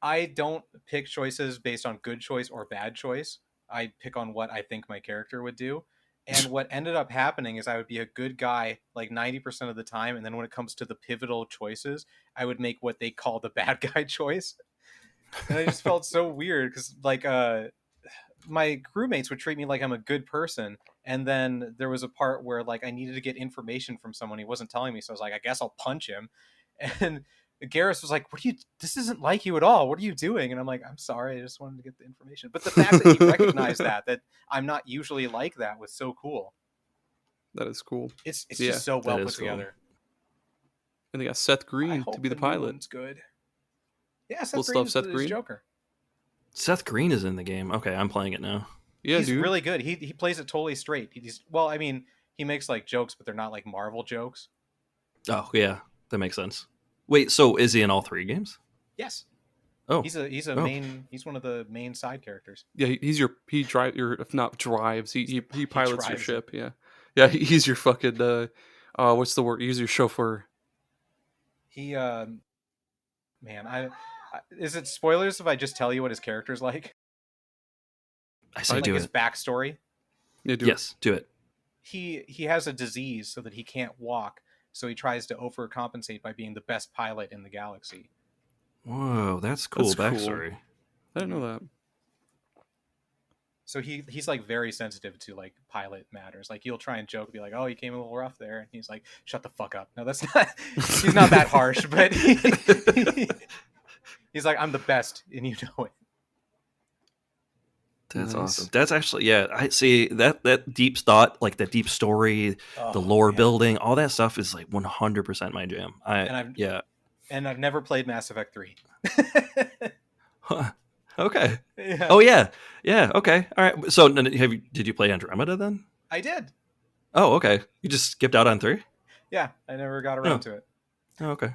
I don't pick choices based on good choice or bad choice. I pick on what I think my character would do. And what ended up happening is I would be a good guy like 90% of the time. And then when it comes to the pivotal choices, I would make what they call the bad guy choice. And I just felt so weird because like my crewmates would treat me like I'm a good person. And then there was a part where like I needed to get information from someone he wasn't telling me. So I was like, I guess I'll punch him. And Garrus was like, "What are you? This isn't like you at all. What are you doing?" And I'm like, "I'm sorry. I just wanted to get the information." But the fact that he recognized that I'm not usually like that was so cool. That is cool. It's Yeah, just so well that put is cool. together. And they got Seth I Green hope to be the new pilot. one's good. Yeah, We'll Seth Green stuff Seth is Green. Joker. Seth Green is in the game. Okay, I'm playing it now. Yeah, He's dude. really good. He plays it totally straight. Well, I mean, he makes like jokes, but they're not like Marvel jokes. Oh yeah, that makes sense. Wait, so is he in all 3 games? Yes. Oh, He's a Oh. main. He's one of the main side characters. Yeah, he drive your, if not drives, he pilots your drives it. ship. Yeah, he's your fucking what's the word? He's your chauffeur. He man, is it spoilers if I just tell you what his character's like? I say Like do his it. backstory. Yeah, dude. Yes, do it. He has a disease so that he can't walk. So he tries to overcompensate by being the best pilot in the galaxy. Whoa, that's cool That's cool. backstory. I didn't know that. So he's like very sensitive to like pilot matters. Like he'll try and joke, be like, "Oh, you came a little rough there," and he's like, "Shut the fuck up." No, that's not. He's not that harsh, but he's like, "I'm the best," and you know it. That's Nice. awesome. That's actually, yeah. I see that deep thought, like the deep story, the lore yeah. building, all that stuff is like 100% my jam. And I've never played Mass Effect 3. Huh. Okay. Yeah. Oh yeah. Okay. All right. So did you play Andromeda then? I did. Oh, okay. You just skipped out on 3? Yeah, I never got around to it. Oh, okay.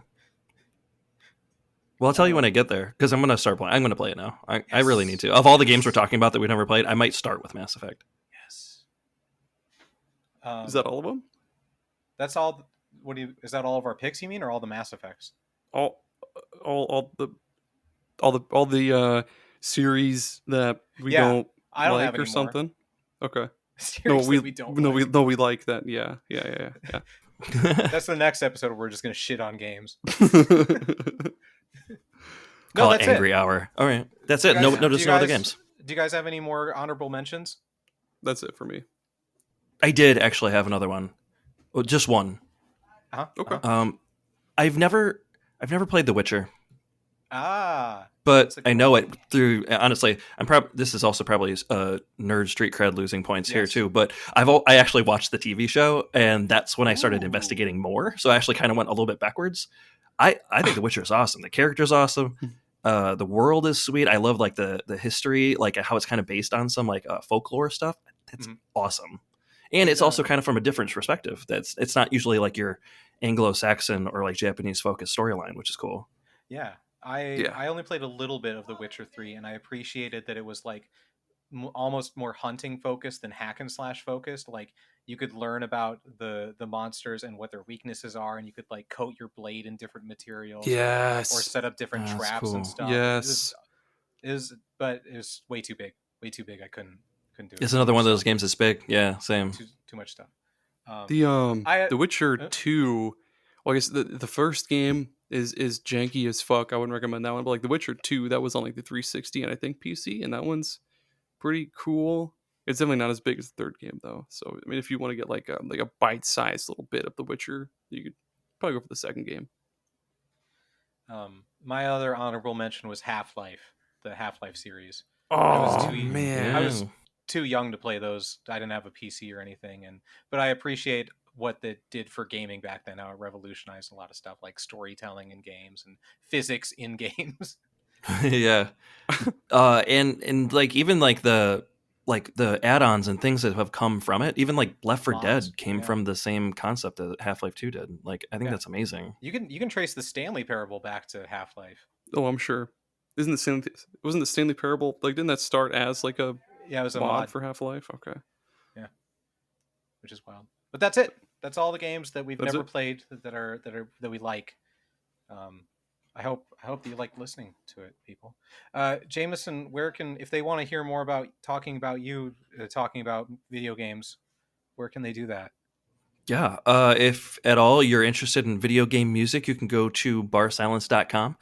Well, I'll tell you when I get there, because I'm going to start playing. I'm going to play it now. I really need to. Of all the games we're talking about that we've never played, I might start with Mass Effect. Yes. Is that all of them? That's all. Is that all of our picks? You mean, or all the Mass Effects? All the series that we don't I don't like have or any something. Okay. Series that we don't. We like that. Yeah. That's the next episode where we're just gonna shit on games. Call it that's Angry Hour. All right, that's it. Guys, Just no other games. Do you guys have any more honorable mentions? That's it for me. I did actually have another one. Well, just one. Okay. I've never played The Witcher. But I know it through. Honestly, this is also probably nerd street cred losing points here too. But I actually watched the TV show, and that's when I started investigating more. So I actually kind of went a little bit backwards. I think The Witcher is awesome. The character's awesome. The world is sweet. I love like the history, like how it's kind of based on some like folklore stuff. It's awesome, and it's also kind of from a different perspective. It's not usually like your Anglo-Saxon or like Japanese focused storyline, which is cool. Yeah. I only played a little bit of The Witcher 3, and I appreciated that it was like almost more hunting focused than hack and slash focused. Like you could learn about the monsters and what their weaknesses are, and you could like coat your blade in different materials, or set up different traps and stuff. Yes, but it was way too big. I couldn't do it. It's another one of those games that's big. Yeah, same. Too much stuff. The Witcher 2. Well, I guess the first game is janky as fuck. I wouldn't recommend that one. But like The Witcher 2, that was on like the 360 and I think PC, and that one's pretty cool. It's definitely not as big as the third game though. So I mean, if you want to get like a bite-sized little bit of The Witcher, you could probably go for the second game. My other honorable mention was Half-Life, the Half-Life series. Oh man, I was too young to play those. I didn't have a PC or anything, but I appreciate what that did for gaming back then. How it revolutionized a lot of stuff like storytelling in games and physics in games. Yeah. And like even like the add-ons and things that have come from it, even like Left 4 Dead came from the same concept that Half-Life 2 did. Like I think that's amazing. You can trace the Stanley Parable back to Half-Life. Oh, I'm sure. Wasn't the Stanley Parable, like, didn't that start as like a it was a mod for Half-Life? Okay. Yeah. Which is wild. But that's it. That's all the games that we've never played that we like. I hope that you like listening to it, people. Jameson, if they want to hear more about talking about video games, where can they do that? Yeah, if at all you're interested in video game music, you can go to barsilence.com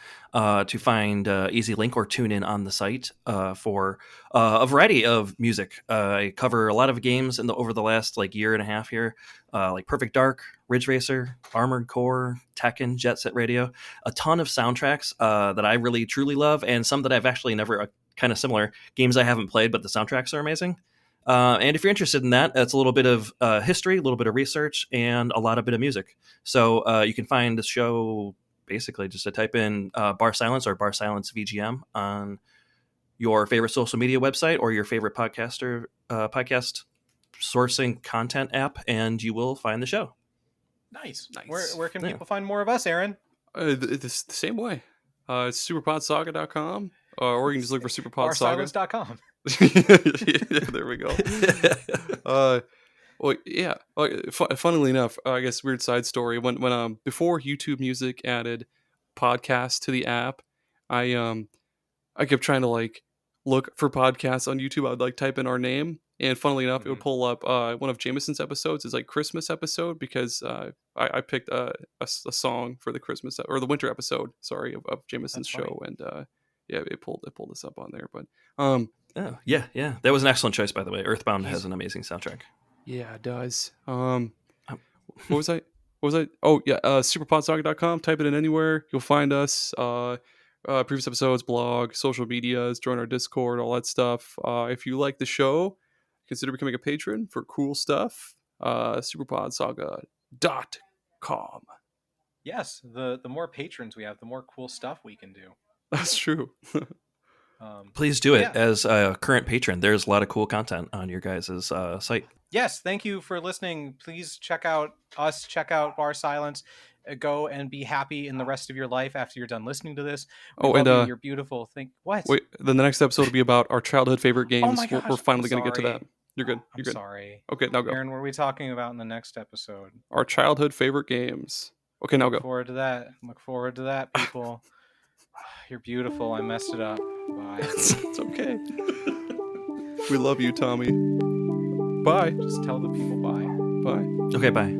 to find easy link or tune in on the site for a variety of music. I cover a lot of games over the last like year and a half here, like Perfect Dark, Ridge Racer, Armored Core, Tekken, Jet Set Radio, a ton of soundtracks that I really truly love, and some that I've actually never kind of similar games I haven't played, but the soundtracks are amazing. And if you're interested in that, it's a little bit of history, a little bit of research, and a lot of bit of music. So you can find the show basically just to type in Bar Silence or Bar Silence VGM on your favorite social media website or your favorite podcast sourcing content app, and you will find the show. Nice. Nice. Where can Yeah. people find more of us, Aaron? It's the same way. It's superpodsaga.com, or you can just look for Superpod Saga. barsilence.com. Yeah, there we go. Well, yeah. Funnily enough, I guess weird side story. When before YouTube Music added podcasts to the app, I kept trying to like look for podcasts on YouTube. I'd like type in our name, and funnily enough, it would pull up one of Jameson's episodes. It's like Christmas episode because I picked a song for the Christmas or the winter episode. Sorry, of Jameson's That's funny. show, and yeah, it pulled us up on there. But Oh, yeah. That was an excellent choice, by the way. Earthbound He's- has an amazing soundtrack. yeah, it does. What was I? Oh yeah, superpodsaga.com. Type it in anywhere, you'll find us. Previous episodes, blog, social medias, join our Discord, all that stuff. If you like the show, consider becoming a patron for cool stuff. Superpodsaga.com. Yes, the more patrons we have, the more cool stuff we can do. That's true. Please do it Yeah. as a current patron. There's a lot of cool content on your guys' site. Yes, thank you for listening. Please check out us, check out Bar Silence. Go and be happy in the rest of your life after you're done listening to this. We Oh, love and you. You're beautiful. What? wait, then the next episode will be about our childhood favorite games. Oh my gosh, We're finally I'm going to get to that. sorry. You're good. I'm You're good. sorry. Okay, now go. Aaron, what are we talking about in the next episode? Our childhood favorite games. Okay, now Look go. forward to that. Look forward to that, people. You're beautiful. I messed it up. Bye. It's okay. We love you, Tommy. Bye. Just tell the people bye. Bye. Okay, bye.